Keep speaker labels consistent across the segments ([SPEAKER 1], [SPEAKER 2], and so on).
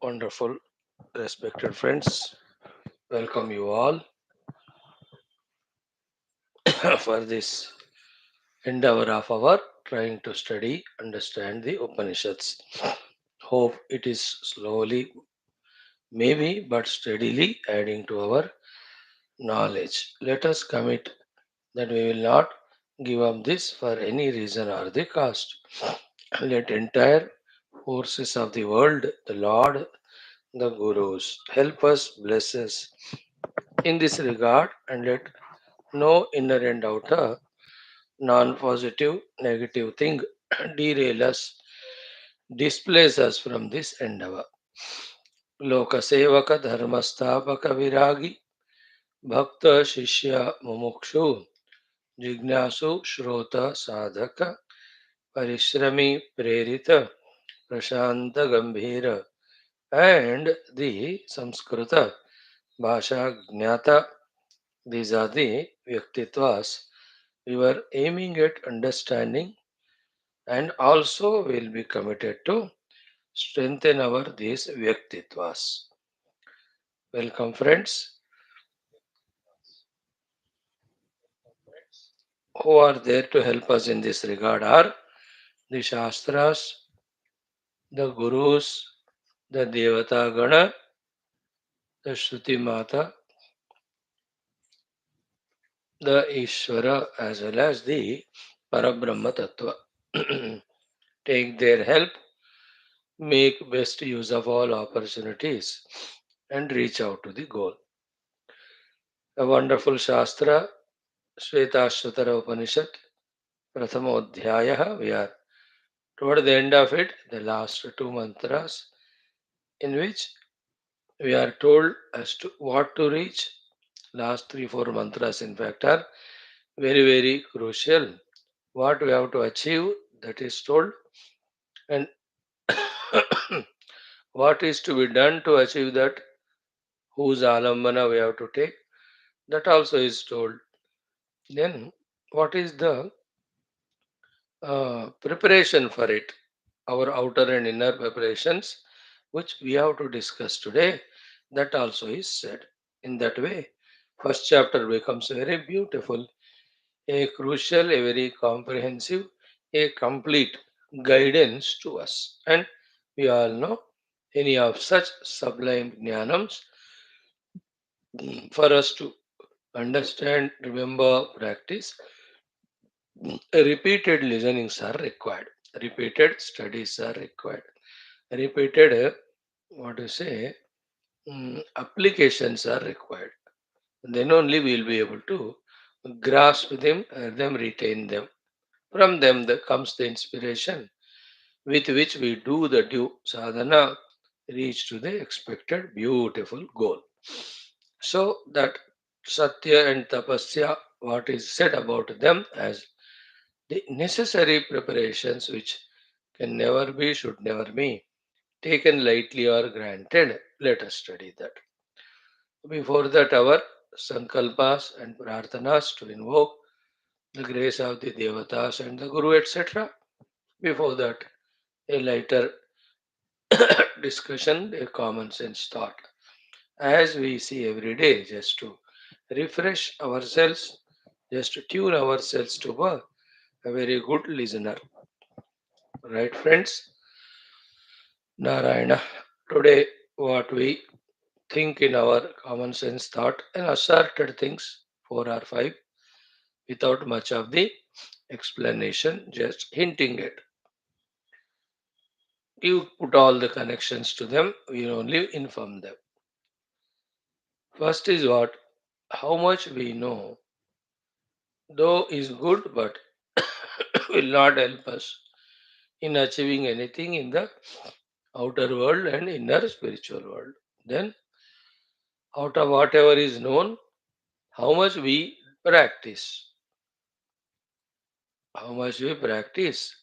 [SPEAKER 1] Wonderful, respected friends. Welcome you all for this endeavor of our trying to study, understand the Upanishads. Hope it is slowly, maybe, but steadily adding to our knowledge. Let us commit that we will not give up this for any reason or the cost. Let entire forces of the world, the Lord, the Gurus, help us, bless us in this regard, and let no inner and outer non-positive negative thing derail us, displace us from this endeavor. Lokasevaka dharmastapaka viragi bhakta shishya mumukshu jignasu shrota sadhaka parishrami prerita prashanta gambhira and the Samskrita Bhasha Gnata. These are the Vyaktitvas. We were aiming at understanding and also will be committed to strengthen our these Vyaktitvas. Welcome, friends, who are there to help us in this regard are the Shastras, the Gurus, the Devata Gana, the Shruti Mata, the Ishvara, as well as the Parabrahma Tattva. Take their help, make best use of all opportunities, and reach out to the goal. A wonderful Shastra, Shwethashwathara Upanishad, Prathamodhyaya. We are toward the end of it, the last two mantras, in which we are told as to what to reach. Last three, four mantras, in fact, are very, very crucial. What we have to achieve, that is told, and what is to be done to achieve that, whose alambana we have to take, that also is told. Then, what is the preparation for it, our outer and inner preparations, which we have to discuss today, that also is said. In that way, first chapter becomes very beautiful, a crucial, a very comprehensive, a complete guidance to us. And we all know any of such sublime jnanams for us to understand, remember, practice. Repeated listenings are required. Repeated studies are required. Repeated, what to say, applications are required. Then only we will be able to grasp them, retain them. From them comes the inspiration with which we do the due sadhana, reach to the expected beautiful goal. So that satya and tapasya, what is said about them as the necessary preparations which can never be, should never be taken lightly or granted. Let us study that. Before that, our sankalpas and prarthanas to invoke the grace of the devatas and the guru, etc. Before that, a lighter discussion, a common sense thought. As we see every day, just to refresh ourselves, just to tune ourselves to a very good listener. Right, friends? Narayana. Today, what we think in our common sense thought and asserted things, four or five, without much of the explanation, just hinting it. You put all the connections to them, we only inform them. First is what? How much we know, though is good, but will not help us in achieving anything in the outer world and inner spiritual world. Then, out of whatever is known, how much we practice, how much we practice,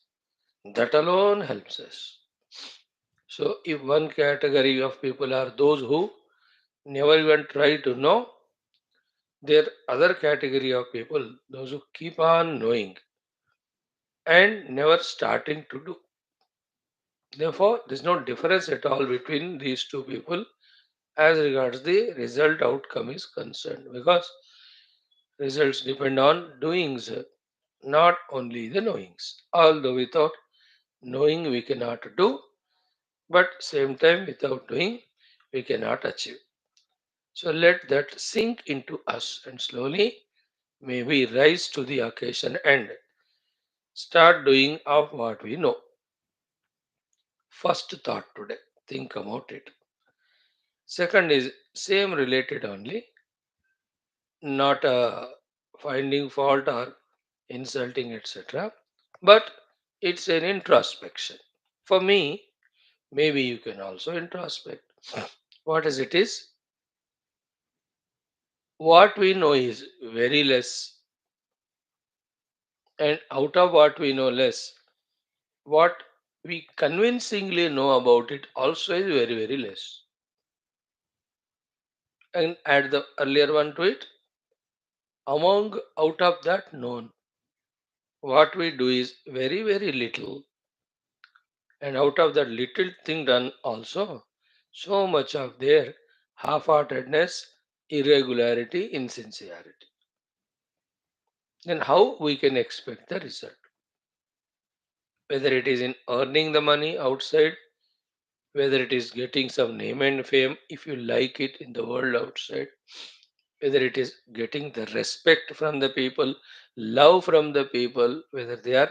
[SPEAKER 1] that alone helps us. So, if one category of people are those who never even try to know, there other category of people, those who keep on knowing and never starting to do. Therefore, there is no difference at all between these two people as regards the result outcome is concerned, because results depend on doings, not only the knowings. Although without knowing we cannot do, but same time without doing we cannot achieve. So let that sink into us, and slowly may we rise to the occasion and start doing of what we know. First thought today. Think about it. Second is same related only, not finding fault or insulting, etc. But it's an introspection. For me, maybe you can also introspect. What is it is? What we know is very less, and out of what we know less, what we convincingly know about it also is very, very less. And add the earlier one to it, among out of that known, what we do is very, very little, and out of that little thing done also, so much of their half-heartedness, irregularity, insincerity. Then how we can expect the result? Whether it is in earning the money outside, whether it is getting some name and fame, if you like it in the world outside, whether it is getting the respect from the people, love from the people, whether they are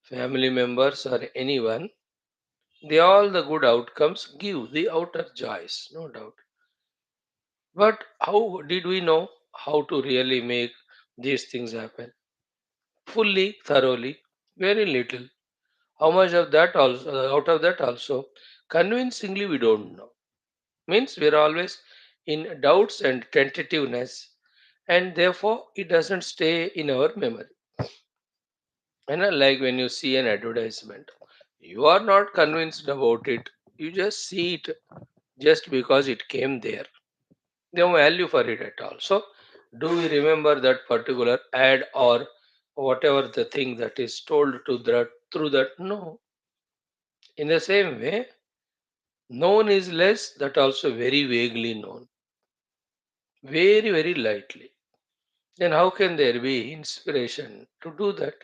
[SPEAKER 1] family members or anyone, they all the good outcomes give the outer joys, no doubt. But how did we know how to really make these things happen? Fully, thoroughly, very little. How much of that also, out of that also, convincingly we don't know. Means we are always in doubts and tentativeness, and therefore it doesn't stay in our memory. And like when you see an advertisement, you are not convinced about it. You just see it just because it came there. No value for it at all. So, do we remember that particular ad or whatever the thing that is told to that through that? No. In the same way, known is less, that also very vaguely known, very, very lightly. Then how can there be inspiration to do that?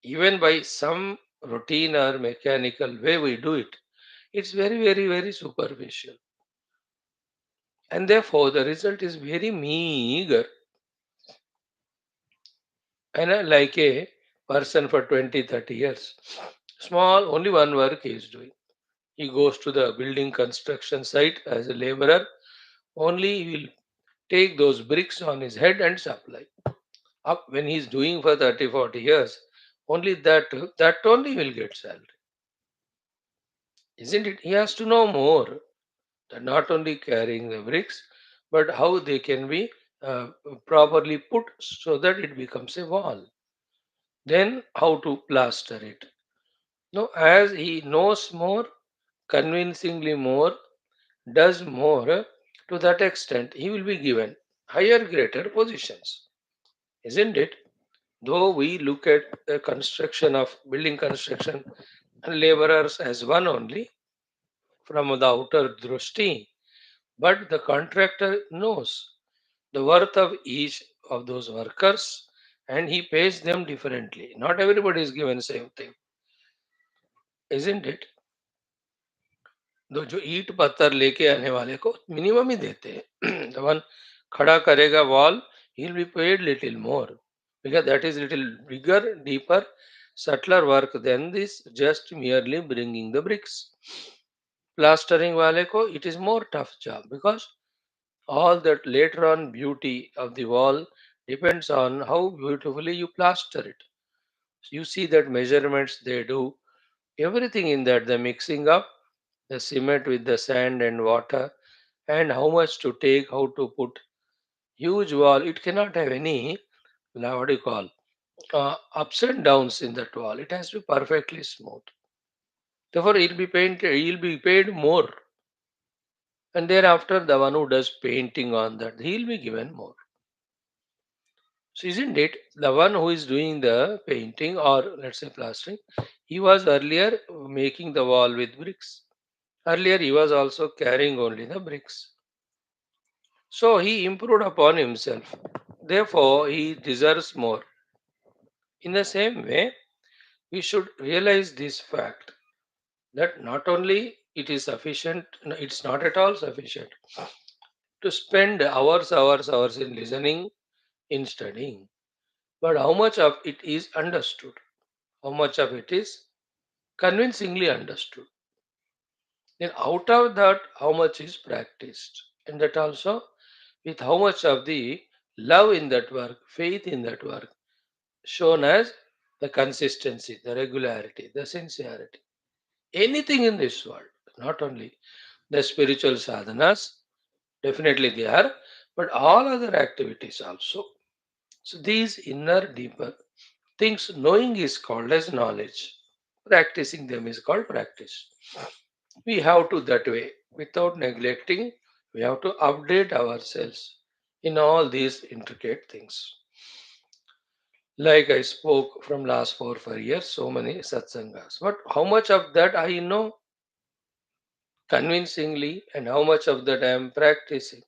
[SPEAKER 1] Even by some routine or mechanical way we do it, it's very, very, very superficial. And therefore, the result is very meager. And like a person for 20, 30 years, small, only one work he is doing. He goes to the building construction site as a laborer, only he will take those bricks on his head and supply. Up when he's doing for 30, 40 years, only that only will get salary. Isn't it? He has to know more than not only carrying the bricks, but how they can be properly put so that it becomes a wall. Then how to plaster it. No, as he knows more, convincingly more, does more, to that extent he will be given higher, greater positions. Isn't it? Though we look at the construction of building construction and laborers as one only from the outer drushti, but the contractor knows the worth of each of those workers and he pays them differently. Not everybody is given same thing, isn't it? जो ईंट पत्थर लेके आने वाले को minimum ही देते हैं the one खड़ा करेगा wall, he'll be paid little more because that is little bigger, deeper, subtler work than this just merely bringing the bricks. Plastering वाले को it is more tough job because all that later on beauty of the wall depends on how beautifully you plaster it. You see that measurements they do, everything in that, the mixing up the cement with the sand and water, and how much to take, how to put huge wall. It cannot have any, what do you call, ups and downs in that wall. It has to be perfectly smooth. Therefore, he'll be paid more. And thereafter, the one who does painting on that, he'll be given more. So isn't it the one who is doing the painting or let's say plastering? He was earlier making the wall with bricks. Earlier he was also carrying only the bricks. So he improved upon himself. Therefore, he deserves more. In the same way, we should realize this fact that not only it is sufficient, no, it's not at all sufficient to spend hours in listening, in studying, but how much of it is understood, how much of it is convincingly understood. Then out of that, how much is practiced, and that also with how much of the love in that work, faith in that work, shown as the consistency, the regularity, the sincerity. Anything in this world, not only the spiritual sadhanas, definitely they are, but all other activities also. So these inner, deeper things, knowing is called as knowledge. Practicing them is called practice. We have to that way, without neglecting, we have to update ourselves in all these intricate things. Like I spoke from last 4 5 years, so many satsangas. But how much of that I know convincingly and how much of that I am practicing?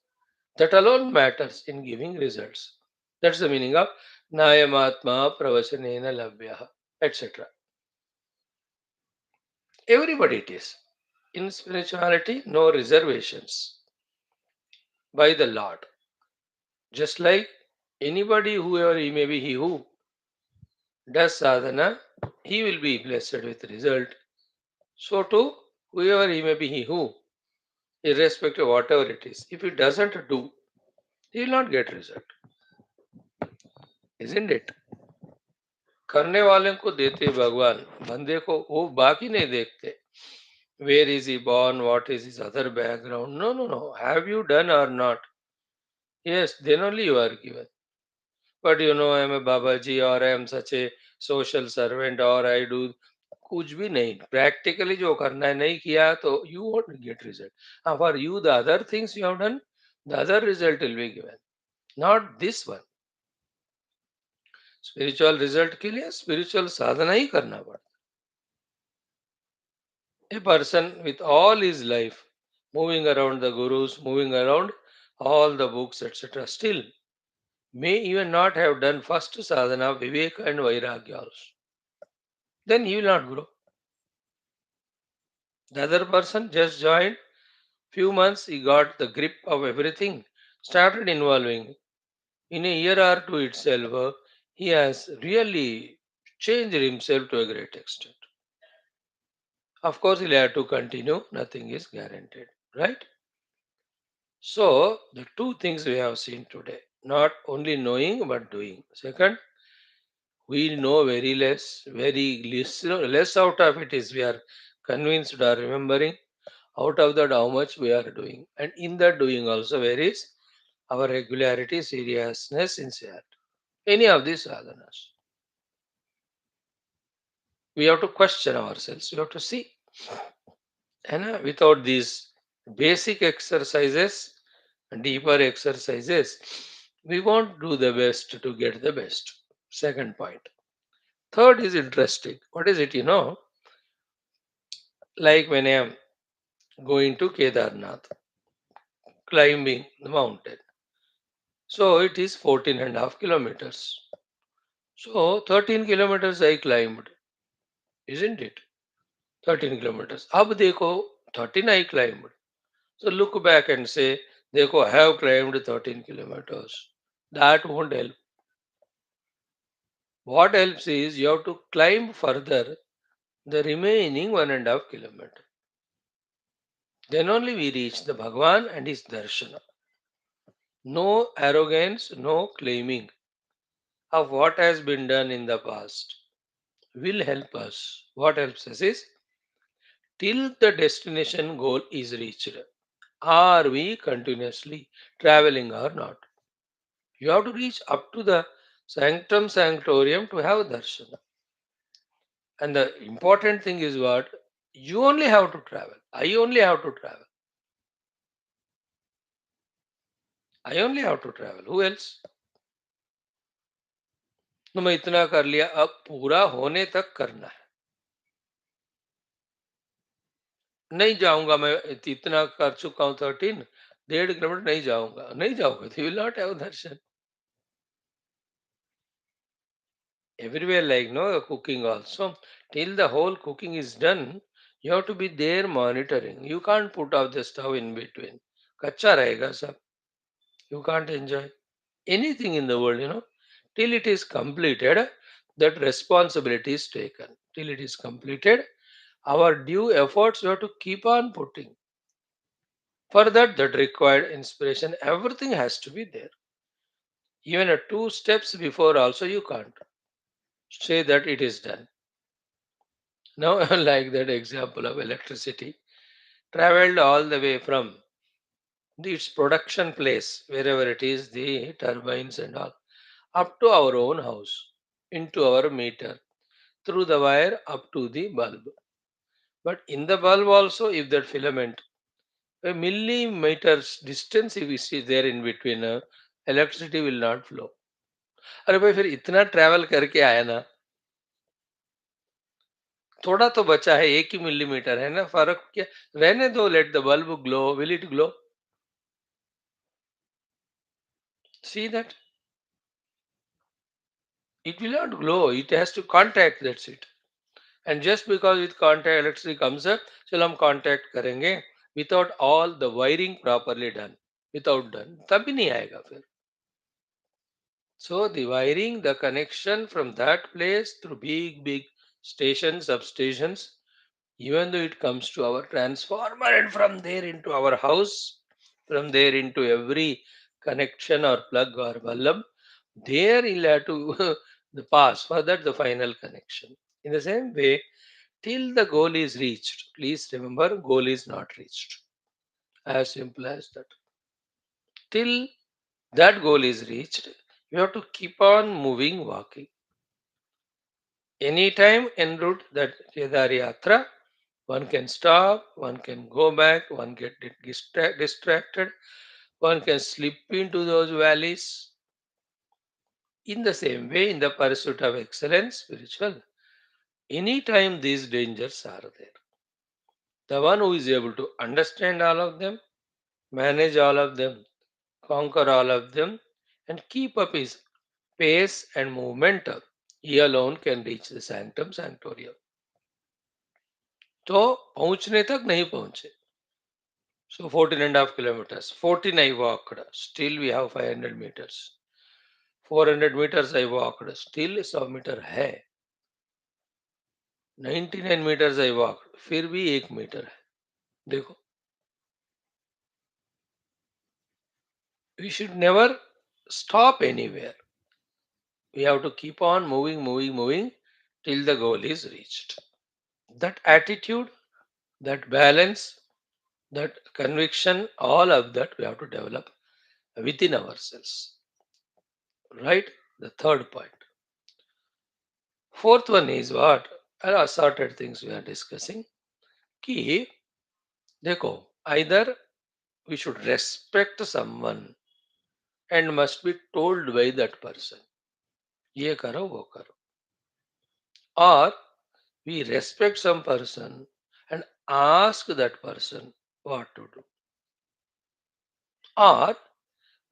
[SPEAKER 1] That alone matters in giving results. That's the meaning of Nayamatma Pravachanena Labhya, etc. Everybody it is. In spirituality, no reservations by the Lord. Just like anybody, whoever he may be, he who does sadhana, he will be blessed with result. So too, whoever he may be, he who, irrespective of whatever it is, if he doesn't do, he will not get result, isn't it? करने वाले को देते भगवान, बंदे को वो बाकी नहीं देखते. Where is he born? What is his other background? No, no, no. Have you done or not? Yes, then only you are given. But I am a Babaji or I am such a social servant or I do कुछ भी नहीं practically जो करना है नहीं किया तो you won't get result. For you the other things you have done, the other result will be given, not this one. Spiritual result के लिए स्पिरिचुअल साधना ही करना पड़ता. A person with all his life moving around the gurus, moving around all the books, etc., still may even not have done first sadhana, viveka and vairagya also. Then he will not grow. The other person just joined, few months he got the grip of everything, started involving. In a year or two itself, he has really changed himself to a great extent. Of course, he'll have to continue, nothing is guaranteed, right? So, the two things we have seen today, not only knowing but doing. Second, we know very less, very less, less out of it is we are convinced or remembering. Out of that, how much we are doing. And in that doing also, where is our regularity, seriousness, sincerity. Any of these sadhanas. We have to question ourselves. We have to see. And without these basic exercises, deeper exercises, we won't do the best to get the best. Second point. Third is interesting. What is it? Like when I am going to Kedarnath, climbing the mountain. So it is 14 and a half kilometers. So 13 kilometers I climbed, isn't it? 13 kilometers. Ab dekho, 13 I climbed. So look back and say, dekho, I have climbed 13 kilometers. That won't help. What helps is you have to climb further the remaining 1.5 kilometer. Then only we reach the Bhagwan and his darshana. No arrogance, no claiming of what has been done in the past will help us. What helps us is till the destination goal is reached. Are we continuously traveling or not? You have to reach up to the sanctum sanctorium to have darshana. And the important thing is what? You only have to travel. I only have to travel. I only have to travel. Who else? तो मैं इतना कर लिया, अब पूरा होने तक करना है। नहीं जाऊंगा मैं, इतना कर चुका हूँ 13, 1.5 किलोमीटर नहीं जाऊंगा, नहीं जाऊंगा तो you will not have Darshan. Everywhere, like no cooking also, till the whole cooking is done, you have to be there monitoring. You can't put out the stove in between. Kacha rahega sab. You can't enjoy anything in the world, till it is completed. That responsibility is taken. Till it is completed, our due efforts we have to keep on putting. For that required inspiration, everything has to be there. Even a 2 steps before also you can't say that it is done. Now, like that example of electricity, traveled all the way from its production place, wherever it is, the turbines and all, up to our own house, into our meter, through the wire up to the bulb. But in the bulb also, if that filament, a millimeters distance, if it is there in between, electricity will not flow. अरे भाई फिर इतना travel करके आया ना, थोड़ा तो बचा है, 1 ही मिलीमीटर है ना, फर्क क्या, रहने दो, let the bulb glow, will it glow? See that? It will not glow. It has to contact. That's it. And just because with contact electricity comes up, चलो हम contact करेंगे without all the wiring properly done. Without done, तभी नहीं आएगा फिर. So the wiring, the connection from that place through big stations, substations, even though it comes to our transformer and from there into our house, from there into every connection or plug or bulb, there you'll have to the pass for that the final connection. In the same way, till the goal is reached, please remember goal is not reached. As simple as that. Till that goal is reached, you have to keep on moving, walking. Anytime en route that Kedar Yatra, one can stop, one can go back, one get distracted, one can slip into those valleys. In the same way, in the pursuit of excellence, spiritual, anytime these dangers are there. The one who is able to understand all of them, manage all of them, conquer all of them, and keep up his pace and momentum, he alone can reach the sanctum sanctorium. तो पहुंचने तक नहीं पहुंचे. So 14.5 kilometers. 14 I walked. Still we have 500 meters. 400 meters I walked. Still 100 metre है. 99 meters I walked. फिर भी 1 metre है. देखो, we should never stop anywhere. We have to keep on moving till the goal is reached. That attitude, that balance, that conviction, all of that we have to develop within ourselves. Right? The third point. Fourth one is what? Assorted things we are discussing. कि देखो, either we should respect someone and must be told by that person. ये करो वो करो. Or we respect some person and ask that person what to do. Or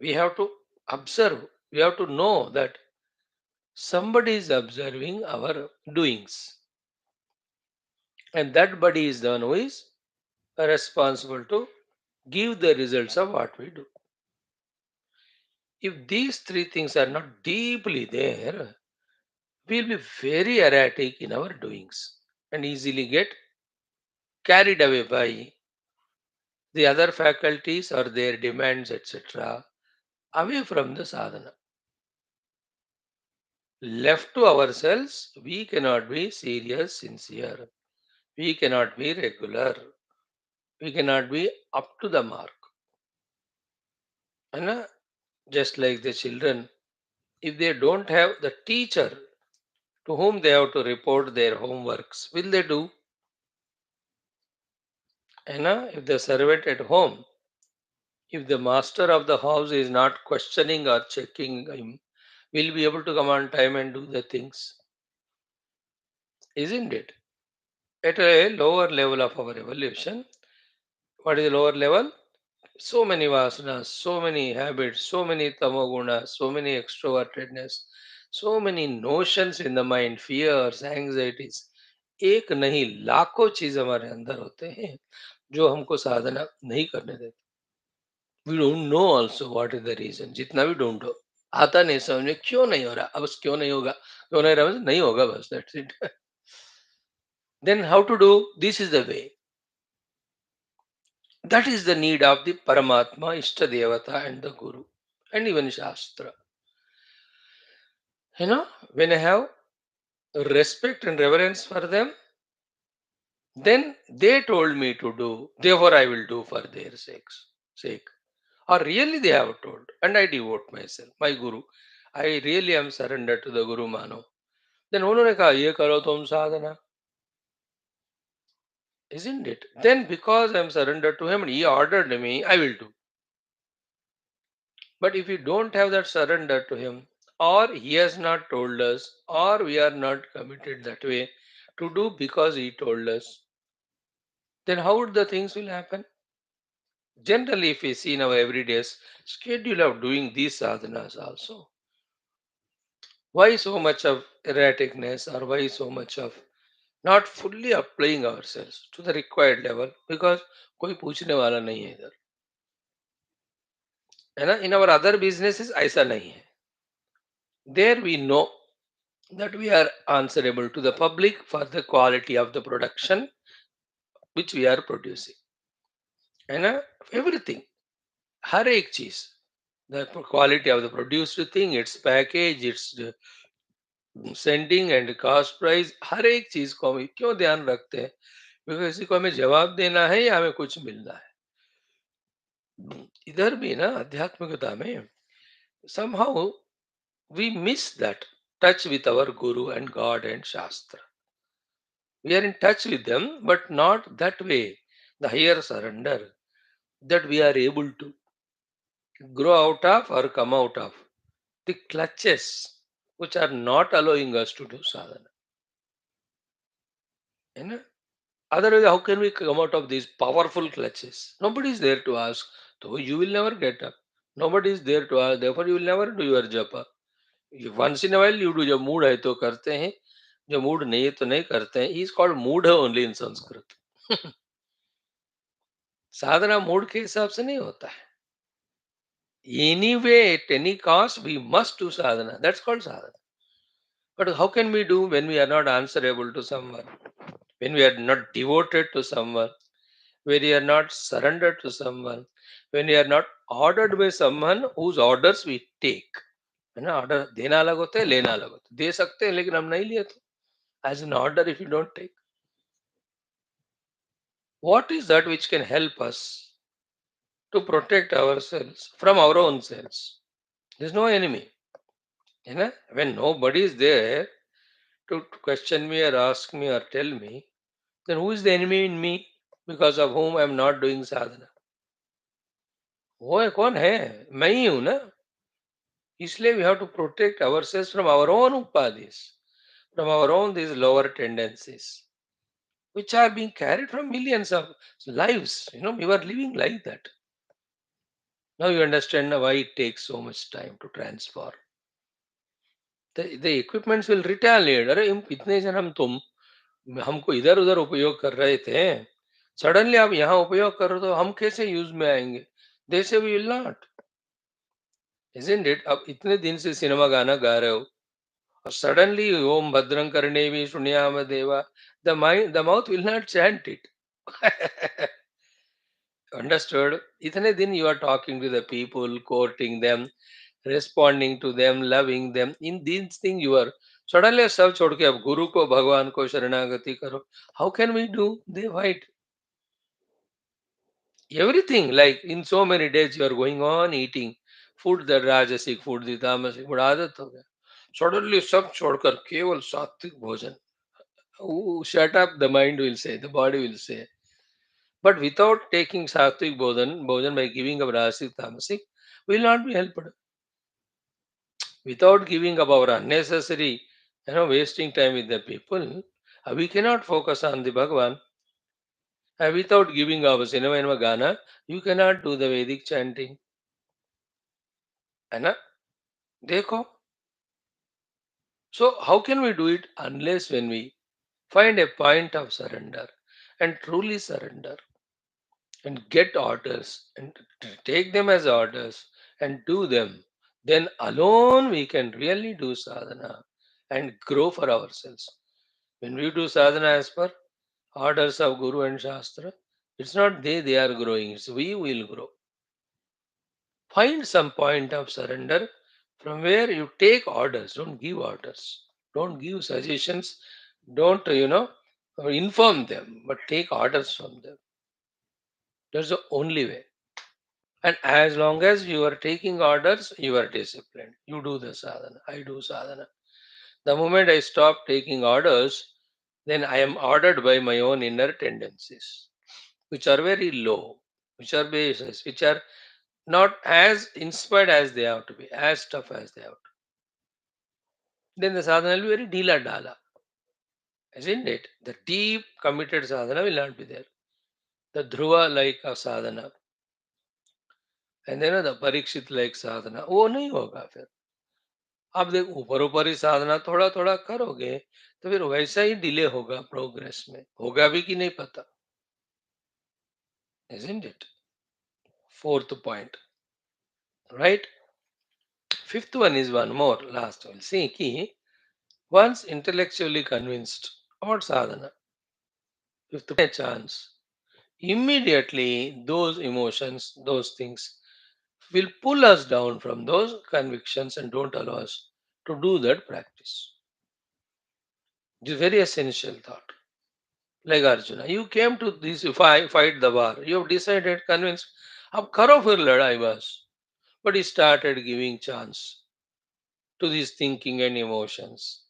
[SPEAKER 1] we have to observe, we have to know that somebody is observing our doings, and that body is the one who is responsible to give the results of what we do. If these three things are not deeply there, we'll be very erratic in our doings and easily get carried away by the other faculties or their demands, etc., away from the sadhana. Left to ourselves, we cannot be serious, sincere. We cannot be regular. We cannot be up to the mark. And just like the children, if they don't have the teacher to whom they have to report their homeworks, will they do? And if the servant at home, if the master of the house is not questioning or checking him, we'll be able to come on time and do the things, isn't it? At a lower level of our evolution, what is the lower level? So many vasanas, so many habits, so many tamagunas, so many extrovertedness, so many notions in the mind, fears, anxieties. एक नहीं लाखों चीज हमारे अंदर होते हैं जो हमको साधना नहीं करने देते. We don't know also what is the reason. जितना भी ढूंढो आता नहीं समझ में, क्यों नहीं हो रहा. अब बस क्यों नहीं होगा, क्यों नहीं रहा, नहीं होगा, बस that's it. Then how to do this is the way. That is the need of the Paramatma, Ishta Devata, and the Guru, and even Shastra. You know, when I have respect and reverence for them, then they told me to do, therefore I will do for their sake. Or really they have told, and I devote myself, my Guru. I really am surrendered to the Guru Mano. Then उन्होंने कहा ये करो तुम साधना, isn't it? Then because I am surrendered to him and he ordered me, I will do. But if we don't have that surrender to Him, or He has not told us, or we are not committed that way to do because He told us, then how would the things will happen? Generally, if we see in our everyday schedule of doing these sadhanas also, why so much of erraticness or why so much of not fully applying ourselves to the required level? Because कोई पूछने वाला नहीं है इधर, है ना. In our other businesses ऐसा नहीं है. There we know that we are answerable to the public for the quality of the production which we are producing. And everything, हर एक चीज, the quality of the produced thing, its package, its sending and cost price, हर एक चीज को हम क्यों ध्यान रखते हैं? क्योंकि किसी को हमें जवाब देना है या हमें कुछ मिलना है. इधर भी ना आध्यात्मिकता में somehow we miss that touch with our guru and God and Shastra. We are in touch with them, but not that way. The higher surrender that we are able to grow out of or come out of the clutches which are not allowing us to do sadhana. You know? Otherwise, how can we come out of these powerful clutches? Nobody is there to ask, so you will never get up. Nobody is there to ask, therefore you will never do your japa. Once in a while you do, जब mood है तो करते हैं, जो mood नहीं है तो नहीं करते हैं. He is called mood only in Sanskrit. Sadhana mood के हिसाब से नहीं होता है. Anyway, at any cost, we must do sadhana. That's called sadhana. But how can we do when we are not answerable to someone? When we are not devoted to someone? When we are not surrendered to someone? When we are not ordered by someone whose orders we take? है ना, order देना अलग होता है, लेना अलग होता है. दे सकते हैं लेकिन हम नहीं लिए तो. As an order, if you don't take, what is that which can help us to protect ourselves from our own selves? There's no enemy. You know, when nobody is there to question me or ask me or tell me, then who is the enemy in me because of whom I am not doing sadhana? वो है कौन है? मैं ही हूं ना. इसलिए we have to protect ourselves from our own upadhis, from our own these lower tendencies which are being carried from millions of lives. You know, we were living like that. Now you understand why it takes so much time to transform. The equipments will retaliate. अरे इतने जन हम तुम हमको इधर उधर उपयोग कर रहे थे, सडनली आप यहाँ उपयोग करो तो हम कैसे यूज में आएंगे? They say we will not. Isn't it? अब इतने दिन से सिनेमा गाना गा रहे हो और सडनली ओम भद्रं करणे भी शृणुयाम देवा, the mouth will not chant it. Understood? इतने दिन you are talking to the people, courting them, responding to them, loving them. In these things you are suddenly सब छोड़ के अब गुरु को भगवान को शरणागति करो. How can we do? They fight. Everything, like in so many days you are going on eating food, the rajasic food, the tamasic food, आदत हो गया. Suddenly सब छोड़कर केवल सात्विक भोजन. Shut up, the mind will say, the body will say. But without taking sattvic bhojan by giving up rasic tamasic, will not be helped. Without giving up our unnecessary, wasting time with the people, we cannot focus on the Bhagavan. Without giving up Sinema and Gana, you cannot do the Vedic chanting. है ना? देखो. So how can we do it unless when we find a point of surrender and truly surrender and get orders and take them as orders and do them, then alone we can really do sadhana and grow for ourselves. When we do sadhana as per orders of Guru and Shastra, it's not they are growing, it's we will grow. Find some point of surrender from where you take orders, don't give orders, don't give suggestions, don't, inform them, but take orders from them. That's the only way. And as long as you are taking orders, you are disciplined. You do the sadhana. I do sadhana. The moment I stop taking orders, then I am ordered by my own inner tendencies, which are very low, which are bases, which are not as inspired as they have to be, as tough as they have to. Then the sadhana will be very dila dala, isn't it? The deep committed sadhana will not be there. The dhruva like a sadhana, and then the parikshit like sadhana, वो नहीं होगा फिर. आप देखो ऊपर ऊपर ही साधना थोड़ा थोड़ा करोगे तो फिर वैसा ही डिले होगा प्रोग्रेस में, होगा भी कि नहीं पता. Isn't it? Fourth point, right? Fifth one is one more, last one. See, ki once intellectually convinced about sadhana, fifth point, a chance, immediately those emotions, those things will pull us down from those convictions and don't allow us to do that practice. It is very essential thought. Like Arjuna, you came to this fight the war. You have decided, convinced. अब करो फिर लड़ाई बस. But he started giving chance to these thinking and emotions.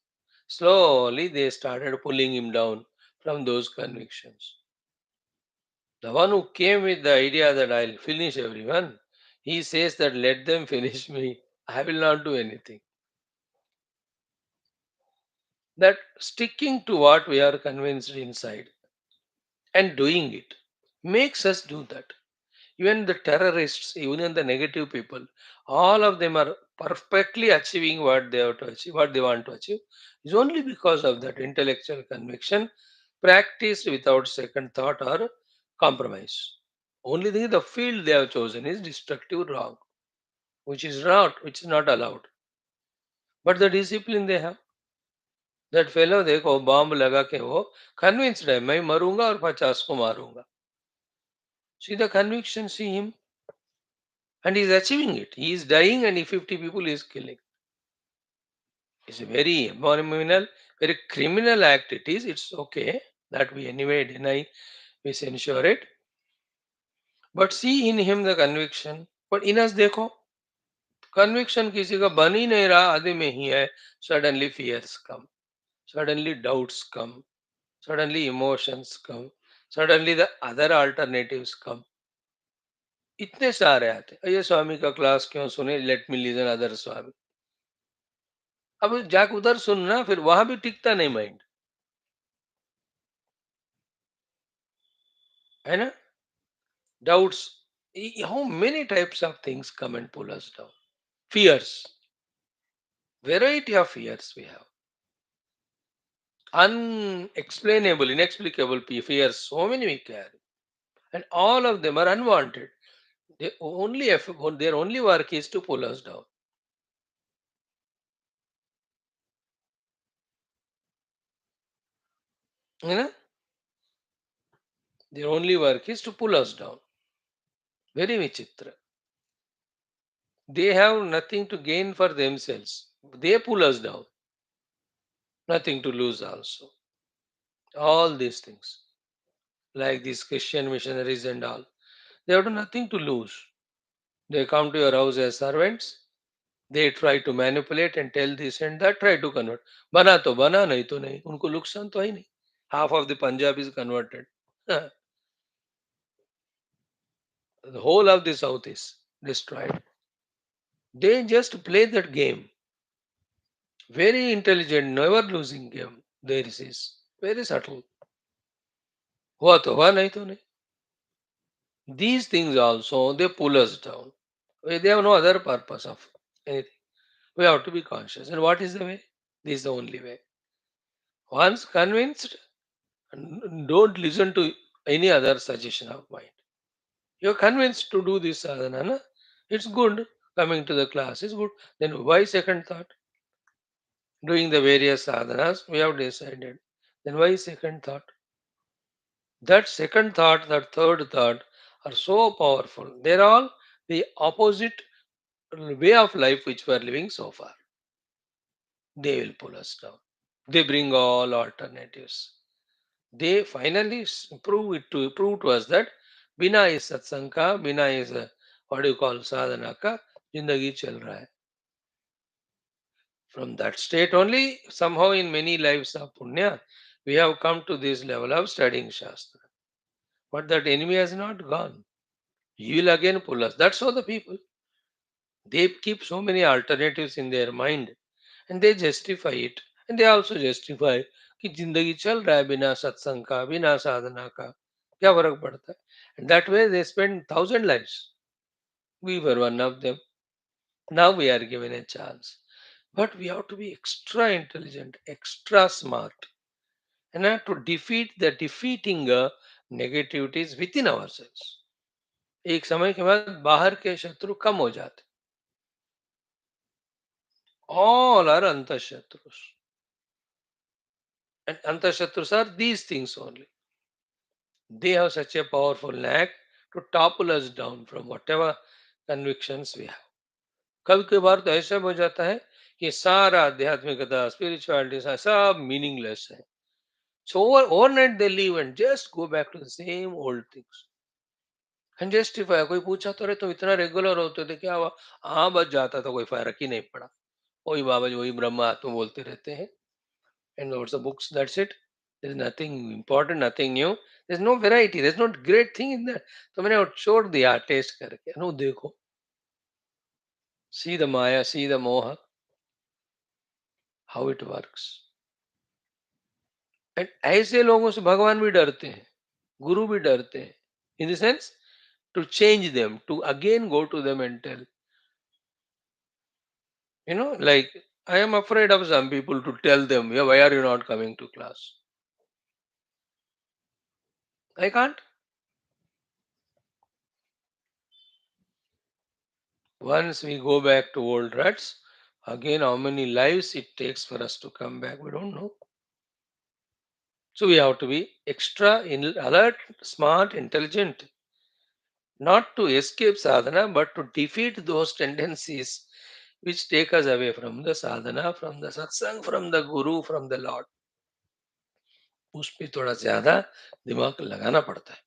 [SPEAKER 1] Slowly they started pulling him down from those convictions. The one who came with the idea that I'll finish everyone, he says that let them finish me. I will not do anything. That sticking to what we are convinced inside and doing it makes us do that. Even the terrorists, even the negative people, all of them are perfectly achieving what they have to achieve, what they want to achieve, is only because of that intellectual conviction practiced without second thought or compromise. Only thing the field they have chosen is destructive wrong, which is not allowed. But the discipline they have. That fellow देखो bomb लगा के वो convinced है मैं मरूंगा और 50 को मारूंगा. See the conviction, see him. And he is achieving it. He is dying and 50 people he is killing. It's a very abominable, very criminal act it is. It's okay that we anyway deny, we censure it. But see in him the conviction. But in us देखो, conviction किसी का बन ही नहीं रहा, आधे में ही है. Suddenly fears come. Suddenly doubts come. Suddenly emotions come. Suddenly the other alternatives come. इतने सारे आते. ये स्वामी का क्लास क्यों सुने? Let me listen other स्वामी. अब जाके उधर सुनना, फिर वहां भी टिकता नहीं माइंड, है ना? Doubts. How many types of things come and pull us down? Fears. Variety of fears we have. Unexplainable, inexplicable fears. So many we carry. And all of them are unwanted. Their only work is to pull us down. You know? Their only work is to pull us down. Very vichitra. They have nothing to gain for themselves. They pull us down. Nothing to lose also. All these things. Like these Christian missionaries and all. They have nothing to lose. They come to your house as servants. They try to manipulate and tell this and that, try to convert. बना तो बना, नहीं तो नहीं. उनको नुकसान तो है नहीं. Half of the Punjab is converted. The whole of the south is destroyed. They just play that game. Very intelligent, never losing game. There is very subtle. हुआ तो हुआ, नहीं तो नहीं. These things also they pull us down. They have no other purpose of anything. We have to be conscious. And what is the way? This is the only way. Once convinced, don't listen to any other suggestion of mind. You're convinced to do this sadhana, na? It's good. Coming to the class is good. Then why second thought? Doing the various sadhanas, we have decided. Then why second thought? That second thought, that third thought are so powerful. They're all the opposite way of life which we are living so far. They will pull us down. They bring all alternatives. They finally prove to us that बिना इस सत्संग का, बिना इस what do you call साधना का जिंदगी चल रहा है. From that state only, somehow in many lives of punya, we have come to this level of studying Shastra. But that enemy has not gone. He will again pull us. That's how the people. They keep so many alternatives in their mind and they justify it. And they also justify कि जिंदगी चल रहा है बिना सत्संग का, बिना साधना का, क्या फर्क पड़ता है. And that way they spend thousand lives. We were one of them. Now we are given a chance. But we have to be extra intelligent, extra smart, and have to defeat the defeating negativities within ourselves. एक समय के बाद बाहर के शत्रु कम हो जाते. All are antashatrus. And antashatrus are these things only. They have such a powerful knack to topple us down from whatever convictions we have. कभी कभार तो ऐसा हो जाता है कि सारा आध्यात्मिकता स्पिरिचुअलिटी सब मीनिंगलेस है. So overnight they leave and just go back to the same old things. And justify. कोई पूछा तो अरे तुम इतना रेगुलर होते थे क्या हुआ. हाँ बच जाता था, कोई फर्क ही नहीं पड़ा. वही बाबा जी वही ब्रह्म आत्मा बोलते रहते हैं. And what's the books, that's it. There's nothing important, nothing new. There's no variety, there's no great thing in that. तो मैंने वो छोड़ दिया टेस्ट करके. नो देखो, see the maya, see the moha, how it works. And ऐसे लोगों से भगवान भी डरते हैं, गुरु भी डरते हैं. In the sense, to change them, to again go to them and tell, like I am afraid of some people to tell them, yeah, why are you not coming to class? I can't. Once we go back to old ruts, again, how many lives it takes for us to come back, we don't know. So we have to be extra alert, smart, intelligent, not to escape sadhana, but to defeat those tendencies which take us away from the sadhana, from the satsang, from the guru, from the Lord. उस पे थोड़ा ज्यादा दिमाग लगाना पड़ता है.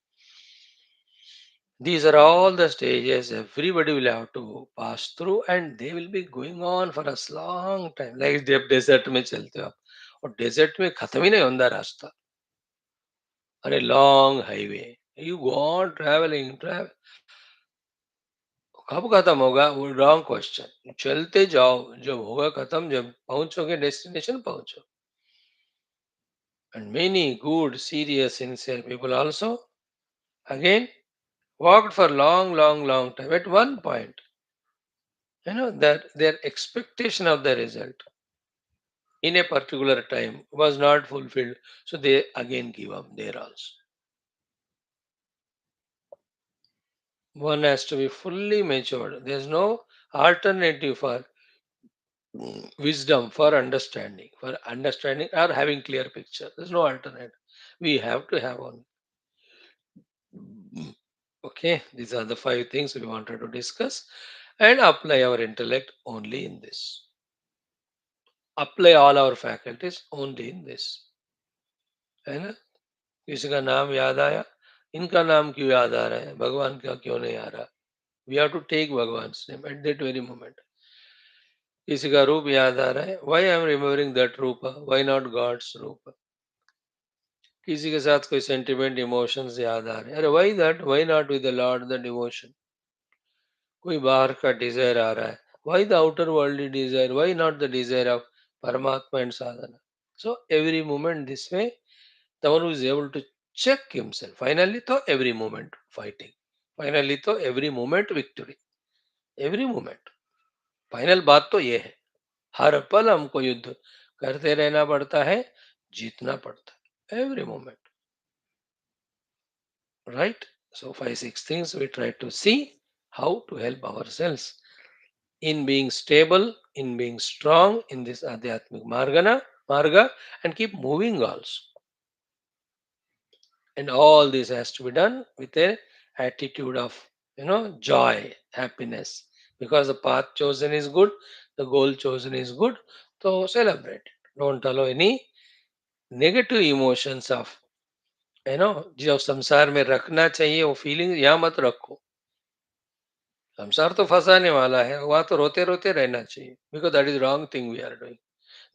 [SPEAKER 1] These are all the stages everybody will have to pass through, and they will be going on for a long time. Like जब desert में चलते हो आप, और desert में खत्म ही नहीं होता रास्ता. अरे long highway, you go on travel. कब खत्म होगा वो रॉन्ग क्वेश्चन. चलते जाओ, जब होगा खत्म, जब पहुंचोगे डेस्टिनेशन पहुंचो. And many good, serious, sincere people also again walked for long time. At one point, that their expectation of the result in a particular time was not fulfilled, so they again give up there also. One has to be fully matured. There's no alternative for wisdom, for understanding or having clear picture. There's no alternative. We have to have one. Okay, these are the 5 things we wanted to discuss and apply our intellect only in this. Apply all our faculties only in this. है ना. किसी का नाम याद आया, इनका नाम क्यों याद आ रहा है, भगवान का क्यों नहीं आ रहा. वी हैव टू टेक भगवान name at that very moment. किसी का रूप याद आ रहा है, why I am remembering that रूप, व्हाई नॉट गॉड्स रूप. किसी के साथ कोई सेंटिमेंट इमोशंस याद आ रहे हैं, अरे why that, why not with the Lord the devotion. कोई बाहर का डिजायर आ रहा है, why the outer world desire, why not the desire of Paramatma and sadhana. So every moment this way, the one who is able to check himself. Finally, to every moment fighting. Finally, to every moment victory. Every moment final बात तो ये है हर पल हमको युद्ध करते रहना पड़ता है जीतना पड़ता है every moment right so 5 6 things we try to see how to help ourselves in being stable in being strong in this adhyatmic marga and keep moving also and all this has to be done with a attitude of joy happiness because the path chosen is good the goal chosen is good so celebrate it don't allow any negative emotions of जो संसार में रखना चाहिए वो feeling यहाँ मत रखो संसार तो फंसाने वाला है वहां तो रोते रोते रहना चाहिए because that is wrong thing we are doing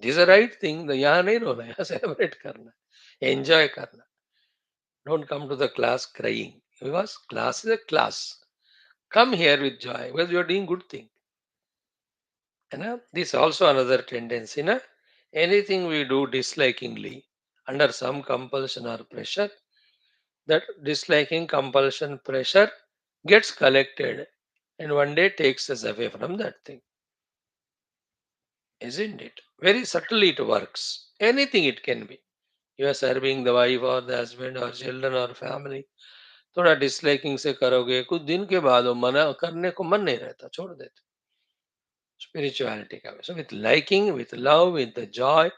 [SPEAKER 1] this is right thing यहाँ नहीं रोना यहाँ सेलिब्रेट करना एंजॉय करना don't come to the class crying because class is a class. Come here with joy because you are doing good thing. This is also another tendency. Anything we do dislikingly under some compulsion or pressure, that disliking, compulsion, pressure gets collected and one day takes us away from that thing. Isn't it? Very subtly it works. Anything it can be. You are serving the wife or the husband or children or family थोड़ा disliking से करोगे कुछ दिन के बाद वो मना करने को मन नहीं रहता छोड़ देते स्पिरिचुअलिटी का so with liking with love with the Joy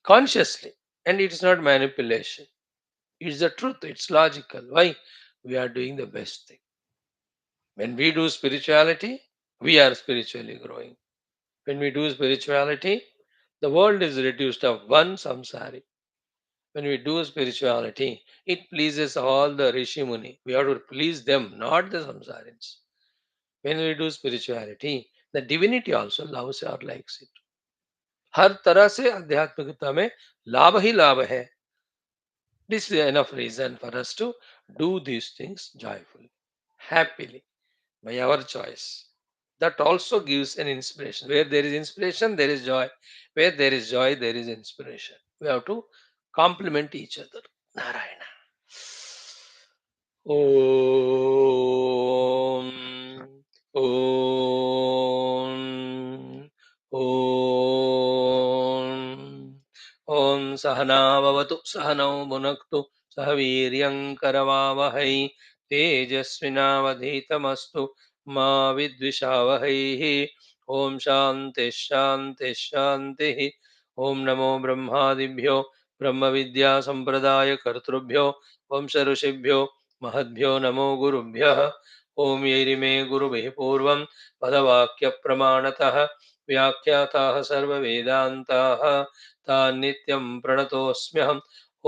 [SPEAKER 1] consciously and it's not manipulation it's the truth it's logical why we are doing the best thing when we do spirituality we are spiritually growing when we do spirituality the world is reduced of one samsari when we do spirituality it pleases all the rishi muni we have to please them not the samsarins when we do spirituality the divinity also loves or likes it हर तरह से आध्यात्मिकता में लाभ ही लाभ है this is enough reason for us to do these things joyfully happily by our choice that also gives an inspiration where there is inspiration there is joy where there is joy there is inspiration we have to complement each other narayana Om Om Om Om Sahana Bhavatu Sahanau Bhunaktu Sahaviryam Karavavahai Tejasvinavadhitamastu Ma Vidvishavahai Om Shanti Shanti Shanti Om Namo Brahmadibhyo Brahma Vidya Sampradaya Kartrubhyo Vamsa ऋषिभ्यो महद्भ्यो नमो गुरुभ्यः ओम यैरिमे गुरुभिः पूर्वं पदवाक्यप्रमाणतः व्याख्याताः सर्ववेदान्ताः तान् नित्यं प्रणतोऽस्म्यहम्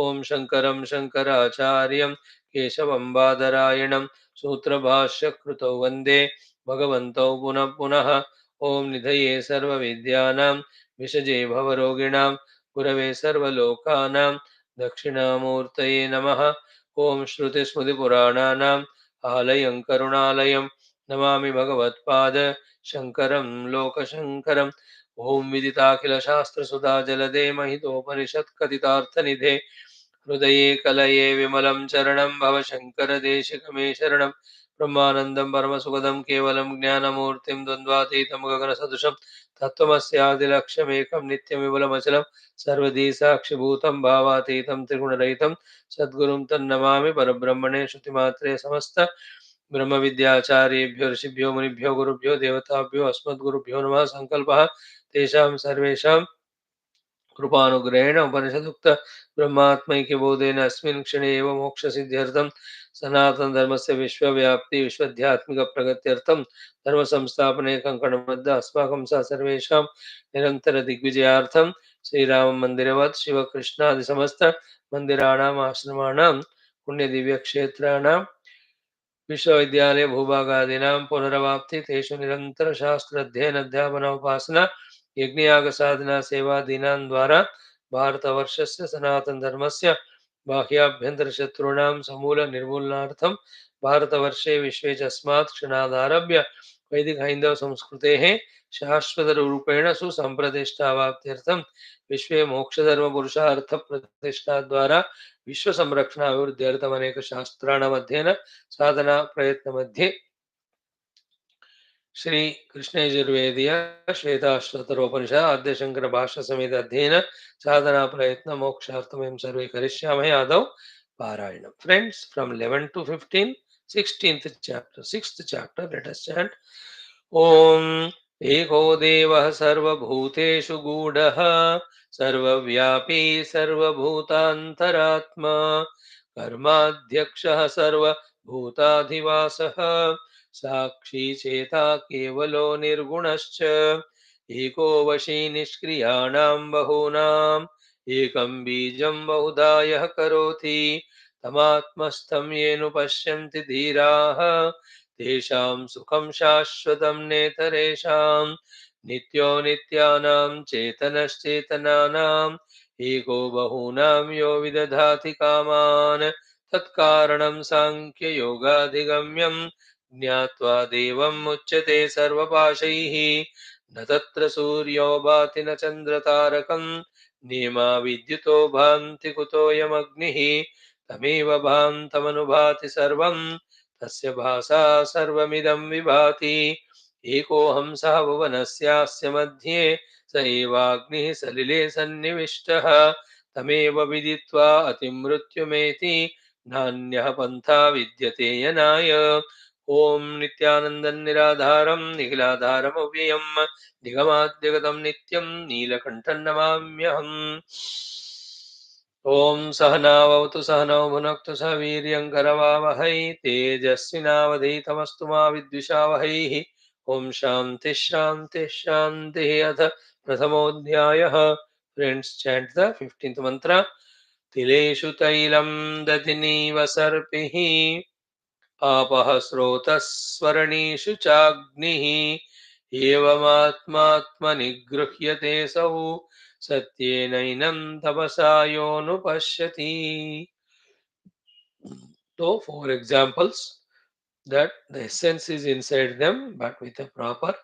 [SPEAKER 1] ओम शङ्करं शङ्कराचार्यं केशवं बादरायणं सूत्रभाष्यकृतौ वन्दे भगवन्तौ पुनः पुनः ओम निधये सर्वविद्यानां विषजे भवरोगिणां गुरवे सर्वलोकानां दक्षिणामूर्तये नमः ओम श्रुतिस्मृतिपुराणानाम् आलयं करुणालयं नमामि भगवत्पाद शङ्करं लोकशङ्करम् ॐ विदिताखिलशास्त्रसुधा जलदे महितोपनिषत्कथितार्थनिधे हृदये कलये विमलं चरणं भव शङ्करदेशिकमे शरणं ब्रह्मानन्दं परमसुखदं केवलं ज्ञानमूर्तिं द्वन्द्वातीतं गगनसदृशं तत्त्वमस्यादिलक्ष्यमेकं नित्यविमलमचलं सर्वधी साक्षिभूतं भावातीतं त्रिगुणरहितं सद्गुरुं तन्नमामि परब्रह्मणे श्रुतिमात्रे समस्त ब्रह्मविद्याचार्येभ्यो ऋषिभ्यो मुनिभ्यो गुरुभ्यो देवताभ्यो अस्मद्गुरुभ्यो नमः संकल्पः तेषां सर्वेषां कृपानुग्रहेण उपनिषदुक्त ब्रह्मात्मैक्यबोधेन अस्मिन् क्षणे एव मोक्षसिद्ध्यर्थं सनातनधर्मस्य विश्वव्याप्ति विश्वध्यात्मिकप्रगत्यर्थं धर्मसंस्थापने कङ्कणबद्ध अस्माकं स सर्वेषां निरन्तरदिग्विजयार्थं श्रीराममन्दिरवत् शिवकृष्णादिसमस्त मन्दिराणाम् आश्रमाणां पुण्यदिव्यक्षेत्राणां विश्वविद्यालय भूभागादीनां पुनरवाप्ति तेषु निरन्तरशास्त्राध्ययन अध्यापन उपासना यज्ञयागसाधना सेवादीनां द्वारा भारतवर्षस्य सनातनधर्मस्य बाह्याभ्यन्तरशत्रूणां समूलनिर्मूलनार्थं भारतवर्षे विश्वे च अस्मात् क्षणादारभ्य वैदिक हैंदव संस्कृतेः शाश्वतरूपेण सुसम्प्रतिष्ठावाप्त्यर्थं विश्वे मोक्षधर्मपुरुषार्थप्रतिष्ठाद्वारा विश्वसंरक्षणाभिवृद्ध्यर्थम् अनेकशास्त्राणाम् अध्ययन साधना प्रयत्नमध्ये श्री कृष्णयजुर्वेदीय श्वेताश्वतरोपनिषद आद्य शंकर भाष्य समेत अध्ययन साधना प्रयत्न मोक्षार्थम वयं सर्वे करिष्यामहे आदौ पारायणम. Friends, from 11 to 15, 16th chapter, 6th chapter, let us chant Om एको देवः सर्वभूतेषु गूढः सर्वव्यापी सर्वभूतान्तरात्मा कर्माध्यक्षः सर्वभूताधिवासः साक्षी चेता केवलो निर्गुणश्च एको वशी निष्क्रियाणां बहूनाम् एकं बीजं बहुधा यः करोति तमात्मस्थं येन पश्यन्ति धीराः तेषां सुखं शाश्वतं नेतरेषां नित्यो नित्यानां चेतनश्चेतनानाम् एको बहूनां यो विदधाति कामान् तत्कारणं साङ्ख्ययोगाधिगम्यम् ज्ञात्वा देवम् उच्यते सर्वपाशैः न तत्र सूर्यो भाति न चन्द्रतारकम् नेमा विद्युतो भान्ति कुतोऽयमग्निः तमेव भान्तमनुभाति सर्वम् तस्य भासा सर्वमिदं विभाति एकोऽहं सः भुवनस्यास्य मध्ये स एवाग्निः सलिले सन्निविष्टः तमेव विदित्वा अतिमृत्युमेति नान्यः पन्था विद्यते यनाय ओम नित्यानन्दं निराधारं निखिलाधारमव्ययं निगमाद्यगतं नित्यं नीलकण्ठं नमाम्यहम्. ओम सहनावतु सहनौ भुनक्तु सह वीर्यं करवावहै तेजस्विनावधीतमस्तु मा विद्विषावहैः. ओम शांति शांति शांति. अथ प्रथमोऽध्यायः. Friends, chant the 15th mantra. तिलेषु तैलं दधिनीव सर्पिः आपः स्रोतस्वरणीषु चाग्निः एवमात्मात्मनि गृह्यते सौ सत्येनैनं तपसा योऽनुपश्यति. So, four examples that the essence is inside them, but with a proper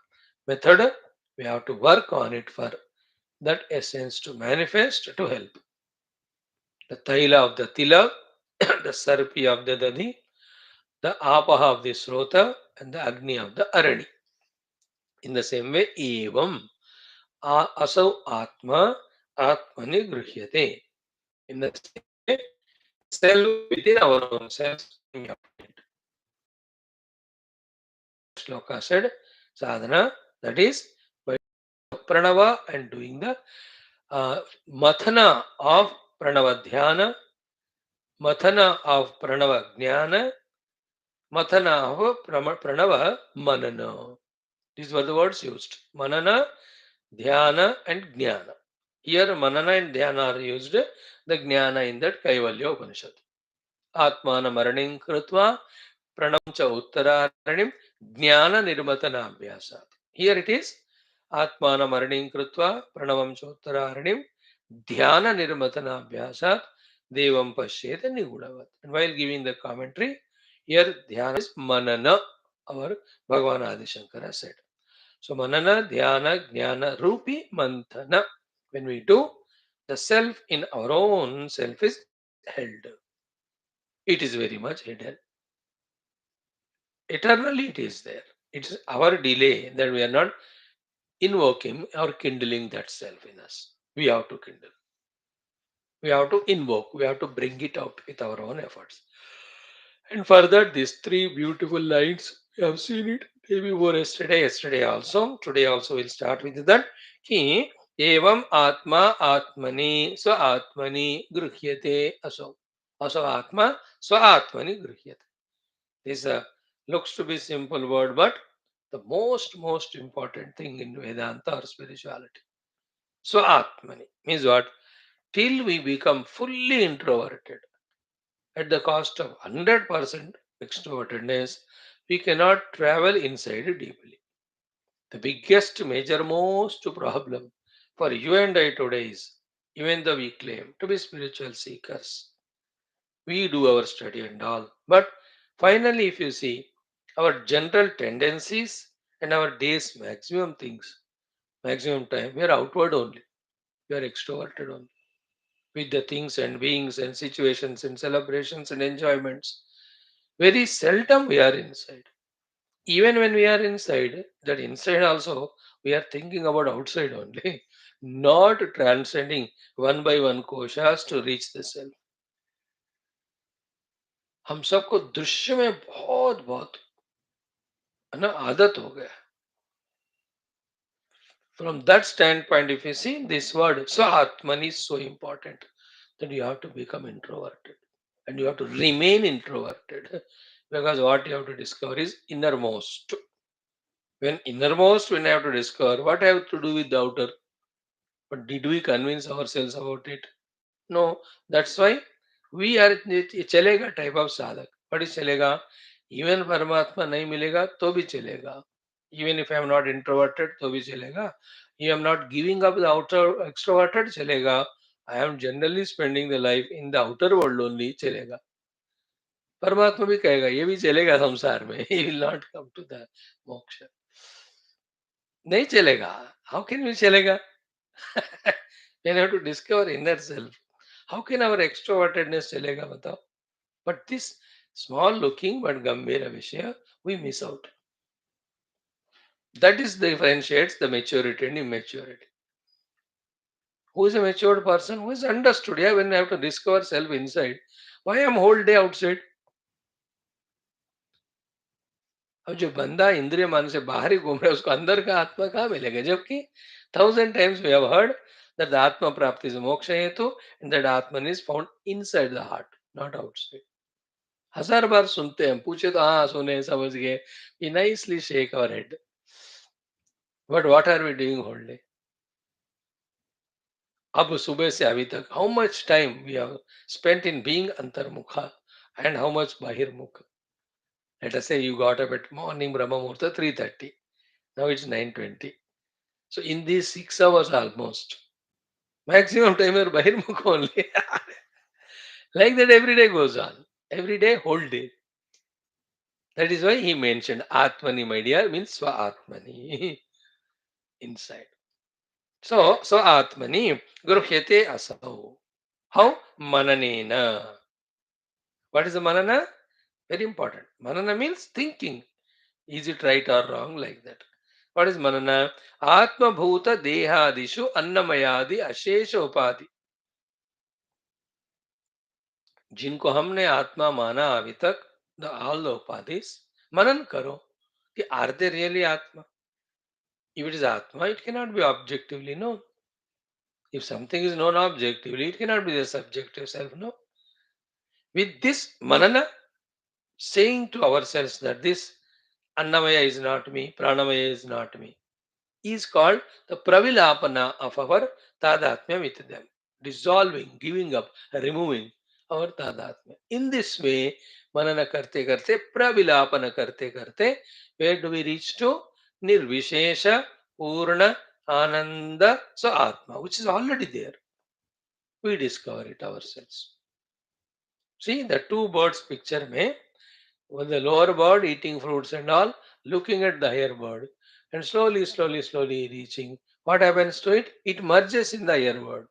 [SPEAKER 1] method, we have to work on it for that essence to manifest to help. The taila of the tila, the sarpi of the dadi, the apaha of the srota, and the agni of the arani. In the same way, evam asau atma atmani grhyate. In the same way, self within our own selves. Shloka said, sadhana, that is by pranava and doing the mathana of pranava dhyana, mathana of pranava jnana, mathana of pranava manana. These were the words used. Manana, dhyana and jnana. Here manana and dhyana are used. The jnana in that Kaivalya Upanishad. Atmana maraning krutva pranam cha uttaranim jnana nirmatanabhyasat. Here it is Atmana maraning krutva pranavam cha uttaranim dhyana nirmatanabhyasat devam pashyeta nigudavat. And while giving the commentary, here dhyana is manana, our Bhagavan Adi Shankara said. So manana, dhyana, jnana, rupi, mantana. When we do, the self in our own self is held. It is very much hidden. Eternally it is there. It is our delay that we are not invoking or kindling that self in us. We have to kindle. We have to invoke. We have to bring it out with our own efforts. And further, these three beautiful lines, we have seen it day before yesterday also. Today also we'll start with that. Ki evam atma atmani swa atmani gruhyate aso. Aso atma swa atmani gruhyate. This looks to be simple word, but the most important thing in Vedanta or spirituality. Swa atmani means what? Till we become fully introverted at the cost of 100% extrovertedness, we cannot travel inside deeply. The biggest, major, most problem for you and I today is, even though we claim to be spiritual seekers, we do our study and all, but finally, if you see, our general tendencies And our days, maximum things, maximum time, we are outward only. We are extroverted only. With the things and beings and situations and celebrations and enjoyments. Very seldom we are inside. Even when we are inside, that inside also we are thinking about outside only, not transcending one by one koshas to reach the self. हम सबको दृश्य में बहुत बहुत है ना आदत हो गया. From that standpoint, if you see this word, Atman is so important that you have to become introverted and you have to remain introverted because what you have to discover is innermost. When I have to discover what I have to do with the outer, but did we convince ourselves about it? No, that's why we are chalega type of sadhak. What is chalega? Even Paramatma nahi milega, to bhi chalega. Even if I am not introverted, to bhi chalega. If I am not giving up the outer extroverted, chalega. I am generally spending the life in the outer world only, chalega. परमात्मा भी कहेगा ये भी चलेगा संसार में. He will not come to the moksha. नहीं चलेगा. How can we चलेगा? Then you have to discover inner self. How can our extrovertedness chalega batao? But this small looking but gambhira vishaya, we miss out. That is differentiates the maturity and immaturity. Who is a matured person? Who is understood? Yeah, when I have to discover self inside, why am whole day outside? अब जो बंदा इंद्रिय मान से बाहर ही घूम रहा है उसको अंदर का आत्मा कहाँ मिलेगा जबकि 1000 times we have heard that the atma prapti is moksha hetu and that atman is found inside the heart not outside. 1000 बार सुनते हैं पूछे तो हाँ सुने समझ गए we nicely shake our head but what are we doing whole day. अब सुबह से अभी तक how much time we have spent in being antarmukha and how much bahirmukha. Let us say you got up at morning brahma muhurta 3:30, now it's 9:20. So in these 6 hours almost, maximum time you're bahirmukha only. Like that every day goes on. Every day, whole day. That is why he mentioned Atmani, my dear, means Swa Atmani inside. So Atmani Guruhyate Asau. How? Mananena. What is the manana? Very important. Manana means thinking. Is it right or wrong? Like that. What is manana? Atma Bhuta Dehadishu Annamayadi Ashesha Upadi. जिनको हमने आत्मा माना अभी तक the all the उपाधिस मनन करो कि are they really आत्मा. If it is atma it cannot be objectively known. If something is known objectively it cannot be the subjective self. No, with this manana saying to ourselves that this annamaya is not me, pranamaya is not me, is called the pravilapana of our tadatmya with them, dissolving, giving up, removing our tadatmya. In this way, manana karte karte, pravilapana karte karte, where do we reach to? Nirvishesha Purna Ananda so Atma, which is already there. We discover it ourselves. See the two birds picture may with the lower bird eating fruits and all, looking at the higher bird, and slowly reaching. What happens to it? It merges in the higher bird.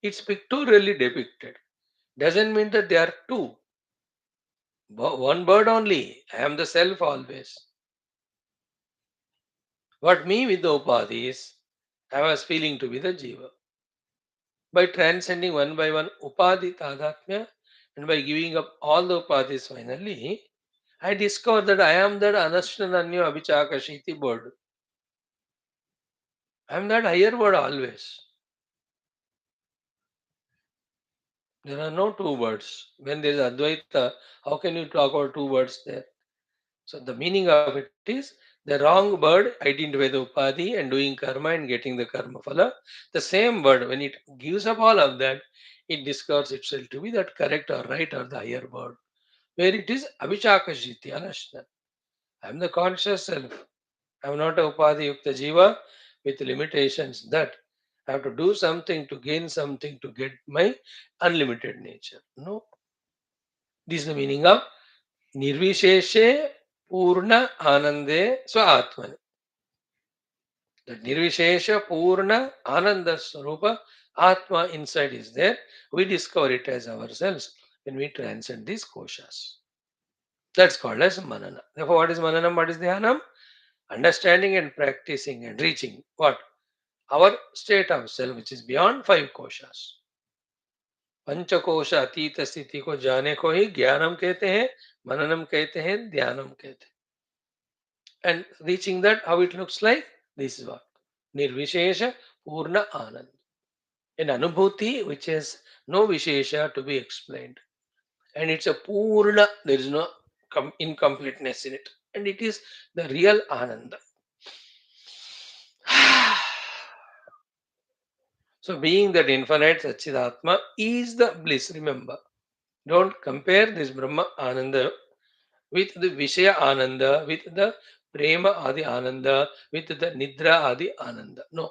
[SPEAKER 1] It's pictorially depicted. Doesn't mean that there are two. One bird only. I am the self always. What me with the upadhis, I was feeling to be the jiva. By transcending one by one upadhi tadatmya and by giving up all the upadhis finally, I discovered that I am that anashnananyo abhichakashiti bird. I am that higher word always. There are no two words. When there is Advaita, how can you talk about two words there? So the meaning of it is the wrong word identify the upadhi and doing karma and getting the karma phala. The same word, when it gives up all of that, it discovers itself to be that correct or right or the higher word. Where it is Abhichakashiti, Anashna. I am the conscious self. I am not a upadhi yukta jiva with limitations that I have to do something to gain something to get my unlimited nature. No. This is the meaning of Nirvisheshe Purna Anande Swa Atman. The Nirvishesha Purna Ananda Swarupa Atma inside is there. We discover it as ourselves when we transcend these koshas. That's called as manana. Therefore, what is mananam? What is dhyanam? Understanding and practicing and reaching what? Our state of self, which is beyond five koshas. पंचकोश अतीत स्थिति को जाने को ही ज्ञानम कहते हैं, मननम कहते हैं, ध्यानम कहते हैं. And reaching that, how it looks like? This is what? Nirvishesha Purna Anand. An anubhuti which has no vishesha to be explained. And it's a Purna, there is no incompleteness in it. And it is the real Ananda. So, being that infinite Satchidatma is the bliss. Remember, don't compare this Brahma Ananda with the Vishaya Ananda, with the Prema Adi Ananda, with the Nidra Adi Ananda. No.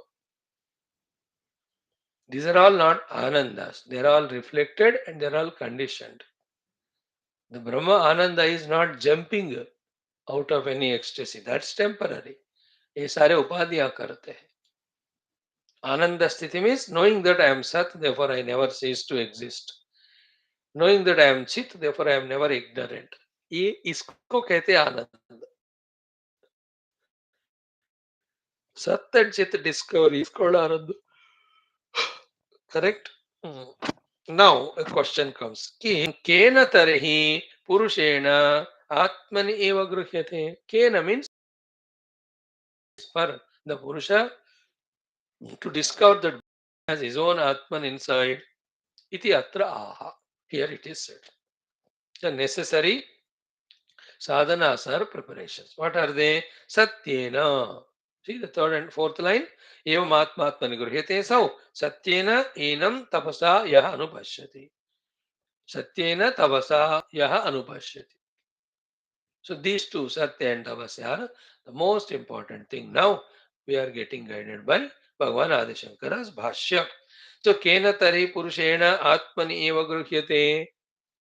[SPEAKER 1] These are all not Anandas. They are all reflected and they are all conditioned. The Brahma Ananda is not jumping out of any ecstasy. That's temporary. ये सारे उपाधियां करते हैं. Ananda sthiti means knowing that I am Sat, therefore I never cease to exist. Knowing that I am Chit, therefore I am never ignorant. ये इसको कहते हैं आनंद. Sat and Chit discovery is called Anand. Correct? Hmm. Now a question comes. Kena tarhi purushena atmani eva gruhyate. Kena means for the Purusha to discover that has his own Atman inside. Iti atra aha. Here it is said. The necessary sadhanas are preparations. What are they? Satyena. See the third and fourth line. Evam atmatmani gruhyate sau. Satyena enam tapasa yah anupashyati. Satyena tapasa yah anupashyati. So these two, Satya and Tapasya, are the most important thing. Now we are getting guided by Bhagavan Adi Shankara's Bhashyam. So Kena Tari Purushena Atmani Eva Gruhyate.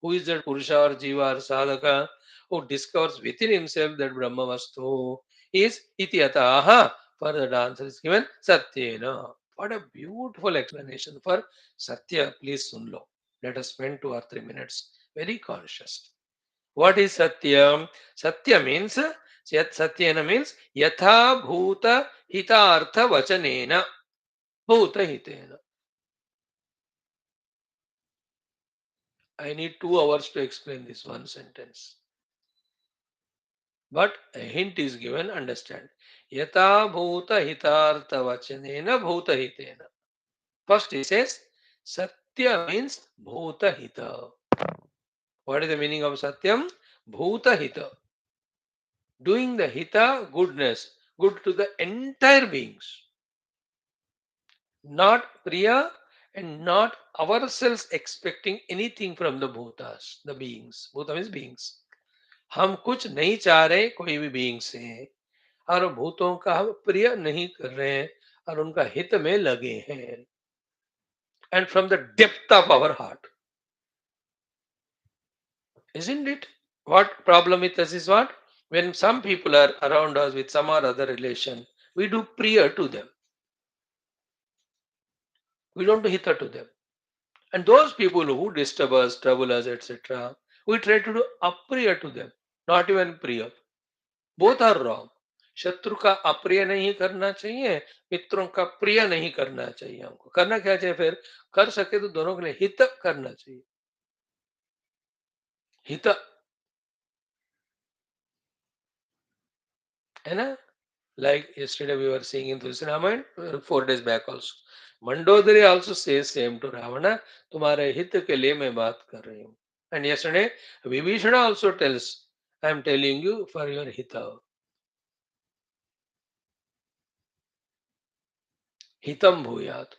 [SPEAKER 1] Who is that Purusha or Jiva or Sadhaka who discovers within himself that Brahma Vastu is Ityata. Aha. Further the answer is given Satyena. What a beautiful explanation for Satya. Please sunlo. Let us spend 2 or 3 minutes very conscious. What is Satyam? Satya means, Satyena means Yatha Bhuta Hitartha Vachanena. Bhuta Hitena. I need 2 hours to explain this one sentence. But a hint is given, understand. Yatha Bhuta Hitartha Vachanena Bhuta Hitena. First he says, Satya means Bhuta Hita. What is the meaning of Satyam? Bhuta Hita. Doing the Hita, goodness, good to the entire beings. Not Priya and not ourselves expecting anything from the bhutas, the beings. Bhuta means beings. हम कुछ नहीं चाह रहे कोई भी being से और भूतों का हम प्रिय नहीं कर रहे हैं और उनका हित में लगे हैं. And from the depth of our heart. Isn't it? What problem with us is what? When some people are around us with some or other relation, we do priya to them. We don't do hita to them. And those people who disturb us, trouble us, etc., we try to do apriya to them, not even priya. Both are wrong. शत्रु का अप्रिय नहीं करना चाहिए, मित्रों का प्रिय नहीं करना चाहिए. हमको करना क्या चाहिए? फिर कर सके तो दोनों के लिए हित करना चाहिए. हित है ना? Like yesterday we were seeing in Tulsi Ramayana, 4 days back also. Mandodari also says same to Ravana, तुम्हारे हित के लिए मैं बात कर रही हूँ. And yesterday Vibhishana also tells, I am telling you for your hita. Hitam bhuyat.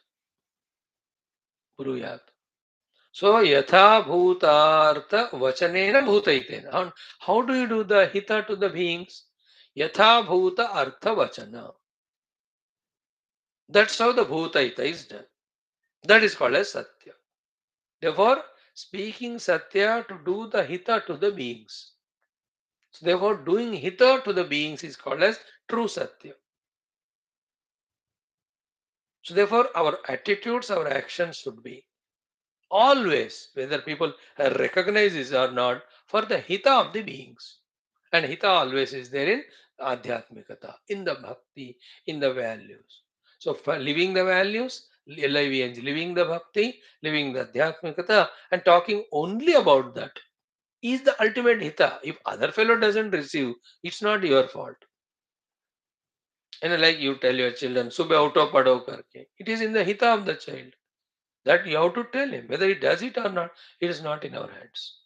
[SPEAKER 1] Bruyat. So yatha bhutartha vachanena bhutaitena. How do you do the hita to the beings? Yatha bhuta artha vachana. That's how the bhutaita is done. That is called as satya. Therefore, speaking satya to do the hita to the beings. So therefore, doing hita to the beings is called as true satya. So therefore, our attitudes, our actions should be always, whether people recognize this or not, for the hita of the beings. And hita always is there in adhyatmikata, in the bhakti, in the values. So for living the values, living the bhakti, living the adhyatmikata, and talking only about that is the ultimate hita. If other fellow doesn't receive, it's not your fault. And like you tell your children, subh auto padho karke. It is in the hita of the child. That you have to tell him. Whether he does it or not, it is not in our hands.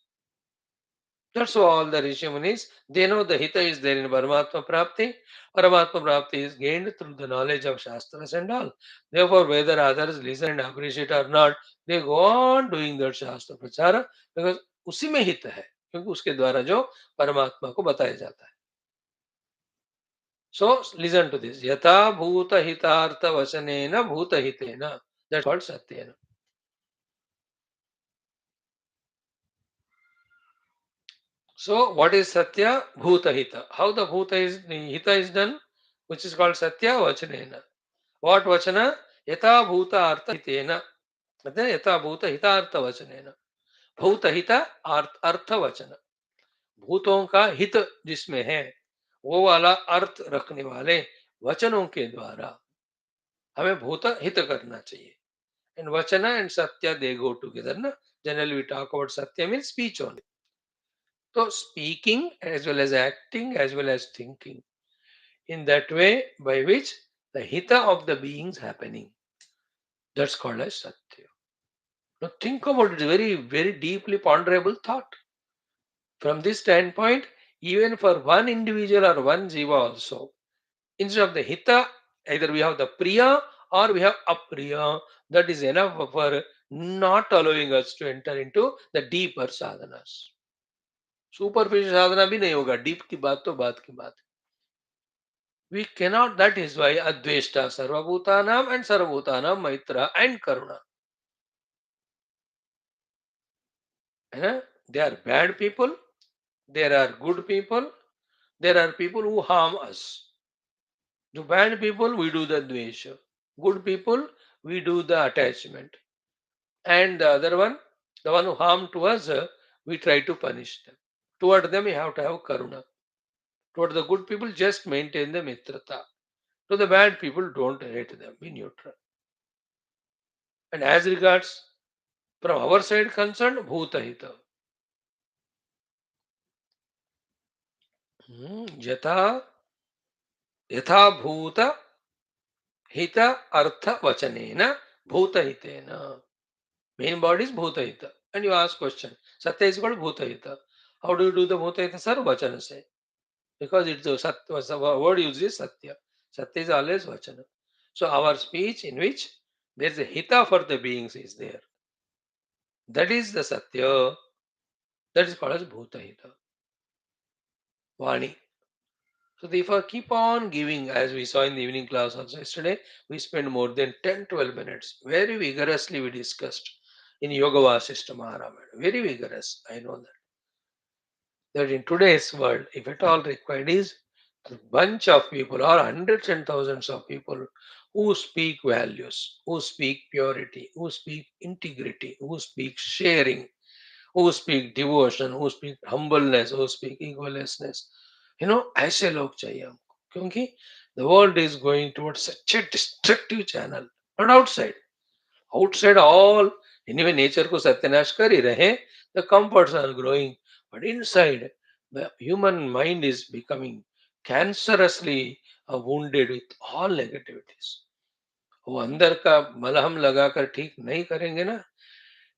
[SPEAKER 1] That's why all the Rishi Munis, they know the Hita is there in Paramatma Prapti. Paramatma Prapti is gained through the knowledge of Shastras and all. Therefore, whether others listen and appreciate or not, they go on doing that Shastra Prachara because उसी में हित है क्योंकि उसके द्वारा जो परमात्मा को बताया जाता है. So listen to this. Yatha bhuta hitartha vasanena bhuta hitena. That's called Satyena. So, what is Satya? Bhuta Hita. How the Bhuta is Hita is done? Which is called Satya Vachanena. What Vachana? Yata Bhuta Artha Hitena. Yata Bhuta Hita Artha Vachanena. Bhuta Hita Artha Vachana. भूतों का हित जिसमें है वो वाला अर्थ रखने वाले वचनों के द्वारा हमें भूत हित करना चाहिए. And vachana and satya they go together. Na? Generally we talk about satya means speech only. So speaking as well as acting as well as thinking in that way by which the hita of the beings happening. That's called as satya. Now think about it, very, very deeply ponderable thought. From this standpoint, even for one individual or one jiva also, instead of the hita, either we have the priya or we have apriya. That is enough for not allowing us to enter into the deeper sadhanas. Superficial साधना भी नहीं होगा. Deep की बात तो बात की बात. We cannot. That is why Adveshta Sarvabhutanam and Sarvabhutanam Maitra and Karuna. They are bad people. There are good people. There are people who harm us. To bad people, we do the Dvesha. Good people, we do the attachment. And the other one, the one who harm to us, we try to punish them. Toward them, we have to have Karuna. Toward the good people, just maintain the Mitrata. To the bad people, don't hate them. Be neutral. And as regards from our side concerned, Bhutahita. Yatha Yatha Bhuta Hita Artha Vachanena Bhutahitena. Main body is Bhutahita. And you ask question. Satya is called Bhutahita. How do you do the Bhutahita? Sir, Vachana say. Because it's the Satya, the word used is Satya. Satya is always Vachana. So our speech in which there is a Hita for the beings is there. That is the Satya. That is called as Bhutahita. Vani. So therefore, keep on giving, as we saw in the evening class also yesterday, we spent more than 10-12 minutes. Very vigorously we discussed in Yoga Vasishta Maharamayan. Very vigorous, I know that. That in today's world, if at all required is a bunch of people or hundreds and thousands of people who speak values, who speak purity, who speak integrity, who speak sharing, who speak devotion, who speak humbleness, who speak egolessness. ऐसे लोग चाहिए हमको क्योंकि the world is going towards such a destructive channel. Not outside. Outside all anyway nature को सत्यानाश कर ही रहे. The comforts are growing, but inside the human mind is becoming cancerously wounded with all negativities. वो अंदर का मलहम लगाकर ठीक नहीं करेंगे ना,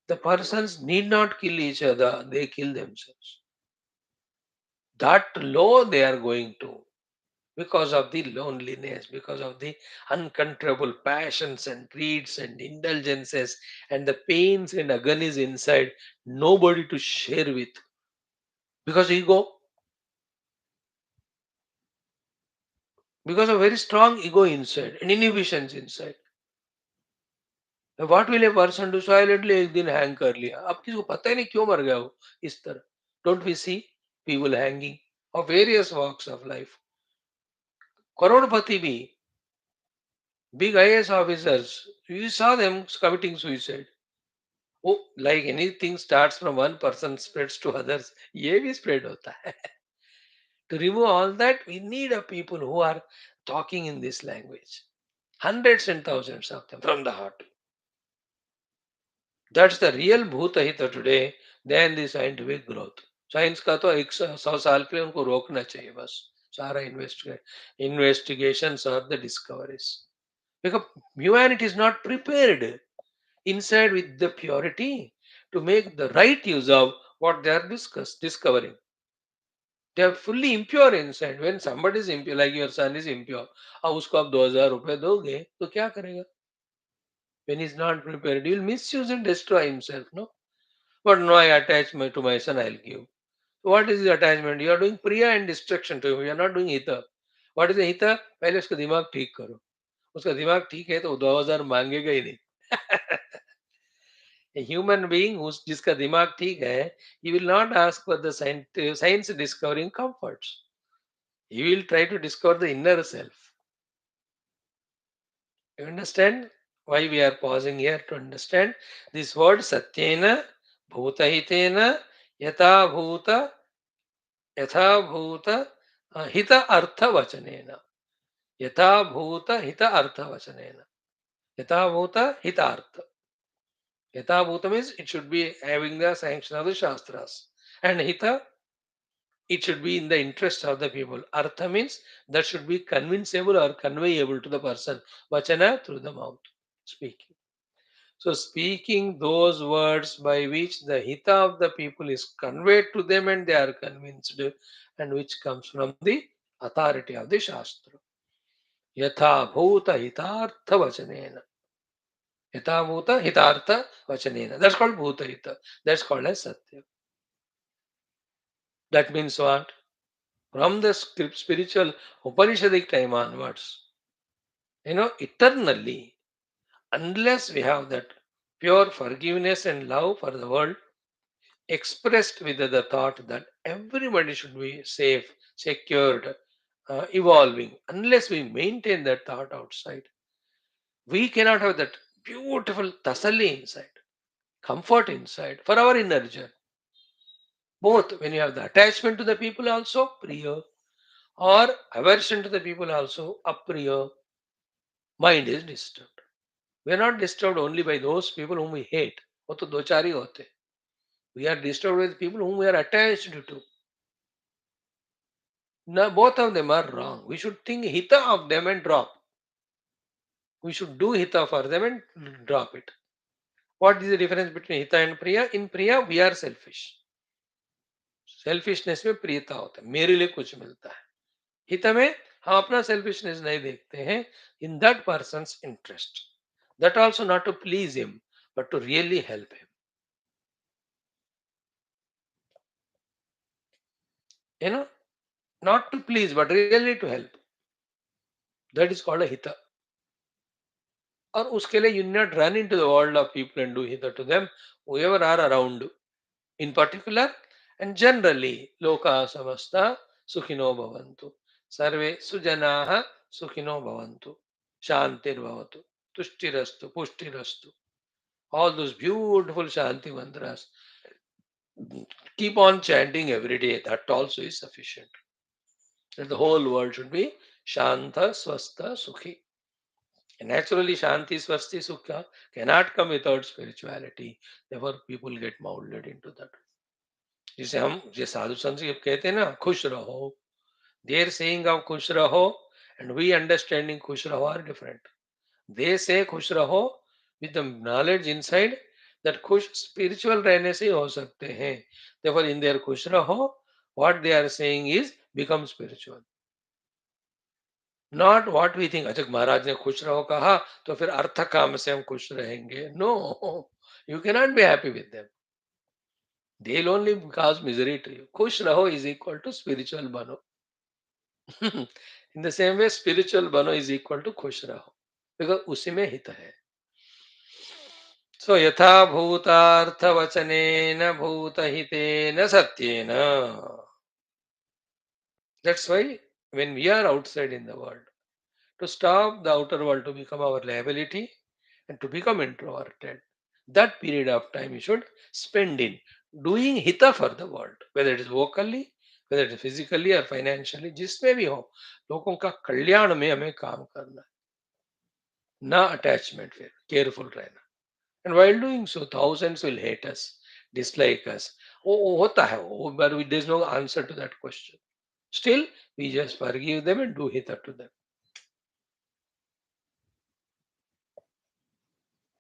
[SPEAKER 1] the persons need not kill each other, they kill themselves. That low they are going to because of the loneliness, because of the uncontrollable passions and greeds and indulgences and the pains and agonies inside, nobody to share with. Because ego, because of very strong ego inside and inhibitions inside. What will a person do? Silently एक दिन hang कर लिया. अब किसी को पता ही नहीं क्यों मर गया वो इस तरह. Don't we see people hanging of various walks of life? करोड़पति भी Big IAS officers, you saw them committing suicide. Oh, like anything starts from one person, spreads to others. ये भी spread होता है. To remove all that, we need a people who are talking in this language. Hundreds and thousands of them from the heart. That's the real Bhuta Hita today than the scientific growth. Science का तो 100 साल के लिए उनको रोकना चाहिए बस सारा investigations or the discoveries because humanity is not prepared inside with the purity to make the right use of what they are discovering. They are fully impure inside. When somebody is impure, like your son is impure, अब उसको आप 2000 रुपए दोगे तो क्या करेगा? When he is not prepared, he will misuse and destroy himself. No, but no, I attach to my son. I'll give. So what is the attachment? You are doing priya and destruction to him. You are not doing hita. What is the hita? पहले उसका दिमाग ठीक करो. उसका दिमाग ठीक है तो 2000 मांगेगा ही नहीं. A human being जिसका दिमाग ठीक है, he will not ask for the science discovering comforts. He will try to discover the inner self. You understand why we are pausing here to understand this word satyena bhutahitena yatha bhuta hita artha vachanena. Yatha bhuta hita artha vachanena. Yatha bhuta hita artha. Yatha bhuta means it should be having the sanction of the Shastras. And hita, it should be in the interest of the people. Artha means that should be convincible or conveyable to the person. Vachana through the mouth, speaking. So, speaking those words by which the hita of the people is conveyed to them and they are convinced, and which comes from the authority of the Shastra. Yatha bhuta hitartha vachanena. Yatha bhuta hitartha vachanena. That's called bhuta hita. That's called as satya. That means what? From the spiritual Upanishadic time onwards, eternally, unless we have that pure forgiveness and love for the world, expressed with the thought that everybody should be safe, secured, evolving, unless we maintain that thought outside, we cannot have that beautiful tasalli inside, comfort inside for our inner journey. Both when you have the attachment to the people also, priya, or aversion to the people also, apriya, mind is disturbed. We are not disturbed only by those people whom we hate. वो तो दो चार ही होते. We are disturbed with people whom we are attached to. Now, both of them are wrong. We should think hita of them and drop. We should do hita for them and drop it. What is the difference between hita and priya? In priya, we are selfish. Selfishness में प्रियता होता है मेरे लिए कुछ मिलता है हित में हम अपना सेल्फिशनेस नहीं देखते हैं in that person's interest that also not to please him but to really help him you know not to please but really to help that is called a hita और उसके लिए you not run into the world of people and do hita to them whoever are around in particular and generally loka samasta sukhino bhavantu sarve sujanaha sukhino bhavantu shantir bhavatu tuštirastu puštirastu all those beautiful shanti mantras keep on chanting every day that also is sufficient that the whole world should be shanta swastha sukhi. And naturally, Shanti, Swasti, Sukha cannot come without spirituality. Therefore, people get molded into that. जिसे हम ये साधु संत जी कहते हैं ना खुश रहो देर saying of खुश रहो एंड वी अंडरस्टैंडिंग खुश रहो आर डिफरेंट दे से खुश रहो with the knowledge inside that खुश स्पिरिचुअल रहने से ही हो सकते हैं therefore in their खुश रहो what they are saying is become spiritual. Not what we think अच्छा महाराज ने खुश रहो कहा तो फिर अर्थ काम से हम खुश रहेंगे no you can not be happy with them they will only cause misery to you खुश रहो इज इक्वल टू स्पिरिचुअल बनो in the same way spiritual बनो इज इक्वल टू खुश रहो बिकॉज उसी में हित है सो यथा भूतार्थ वचनेन भूत हितेन सत्येन that's why when we are outside in the world to stop the outer world to become our liability and to become introverted. That period of time you should spend in doing hita for the world, whether it is vocally, whether it is physically or financially, जिसमें भी हो, लोगों का कल्याण में हमें काम करना है, ना अटैचमेंट, फिर केयरफुल रहना. And while doing so, thousands will hate us, dislike us. वो होता है वो, but there is no answer to that question. Still, we just forgive them and do hita to them.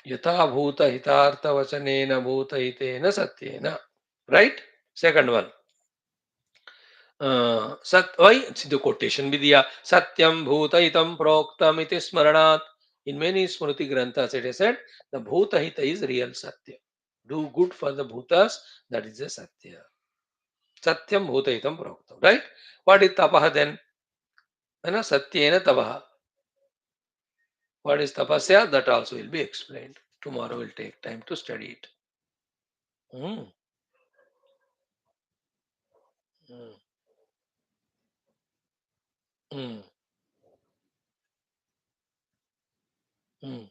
[SPEAKER 1] यथा भूत हितार्थ वचनेन भूत हितेन सत्येन. Right? Second one. सत वही सिद्ध कोटेशन भी दिया, सत्यम भूतहितम प्रोक्तम इति स्मरणात्. In many Smriti Granthas it is said the Bhutahita is real Satya. Do good for the Bhutas, that is the Satya. Satyam Bhutahitam Proktam. Right? What is Tapaha then? Satyena Tapaha. What is Tapasya? That also will be explained. Tomorrow we'll take time to study it. Hmm. Hmm. Hmm. Hmm.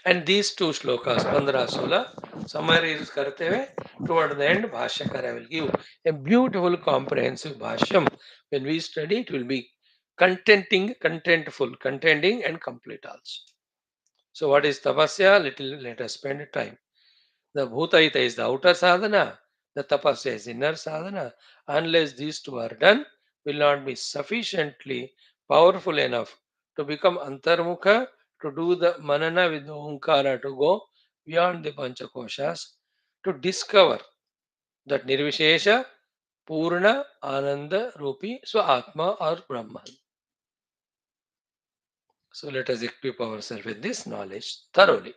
[SPEAKER 1] And these two shlokas, 15, 16, summaries करते हुए, toward the end, Bhashyakara will give a beautiful, comprehensive Bhashyam. When we study, it will be contenting, contentful, contending, and complete also. So, what is tapasya? Let us spend time. The bhutahita is the outer sadhana, the tapasya is inner sadhana. Unless these two are done, will not be sufficiently powerful enough to become antarmukha, to do the manana with the omkara, to go beyond the panchakoshas, to discover that nirvishesha, purna, ananda, rupi, atma or Brahman. So let us equip ourselves with this knowledge thoroughly.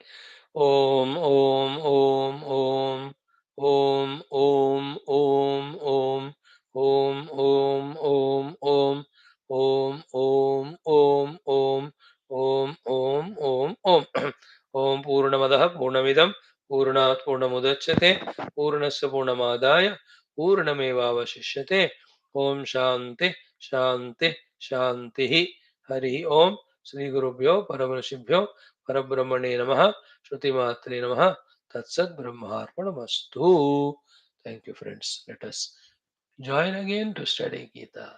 [SPEAKER 1] Om, Om, Om, Om, Om, Om, Om, Om, Om, Om, Om, Om, Om, Om, Om, Om, Om, Om, Om, Om. Om Purnamadah Purnamidam Purnat Purnamudachyate Purnasya Purnamadaya Purnamevavashishyate. Om Shanti Shanti Shanti. Hari Om. Shri Gurubhyo Parabrahmane Parabrahmane Namaha Shruti Matre Namaha Tatsat Brahmarpanamastu. Thank you, friends. Let us join again to study Gita.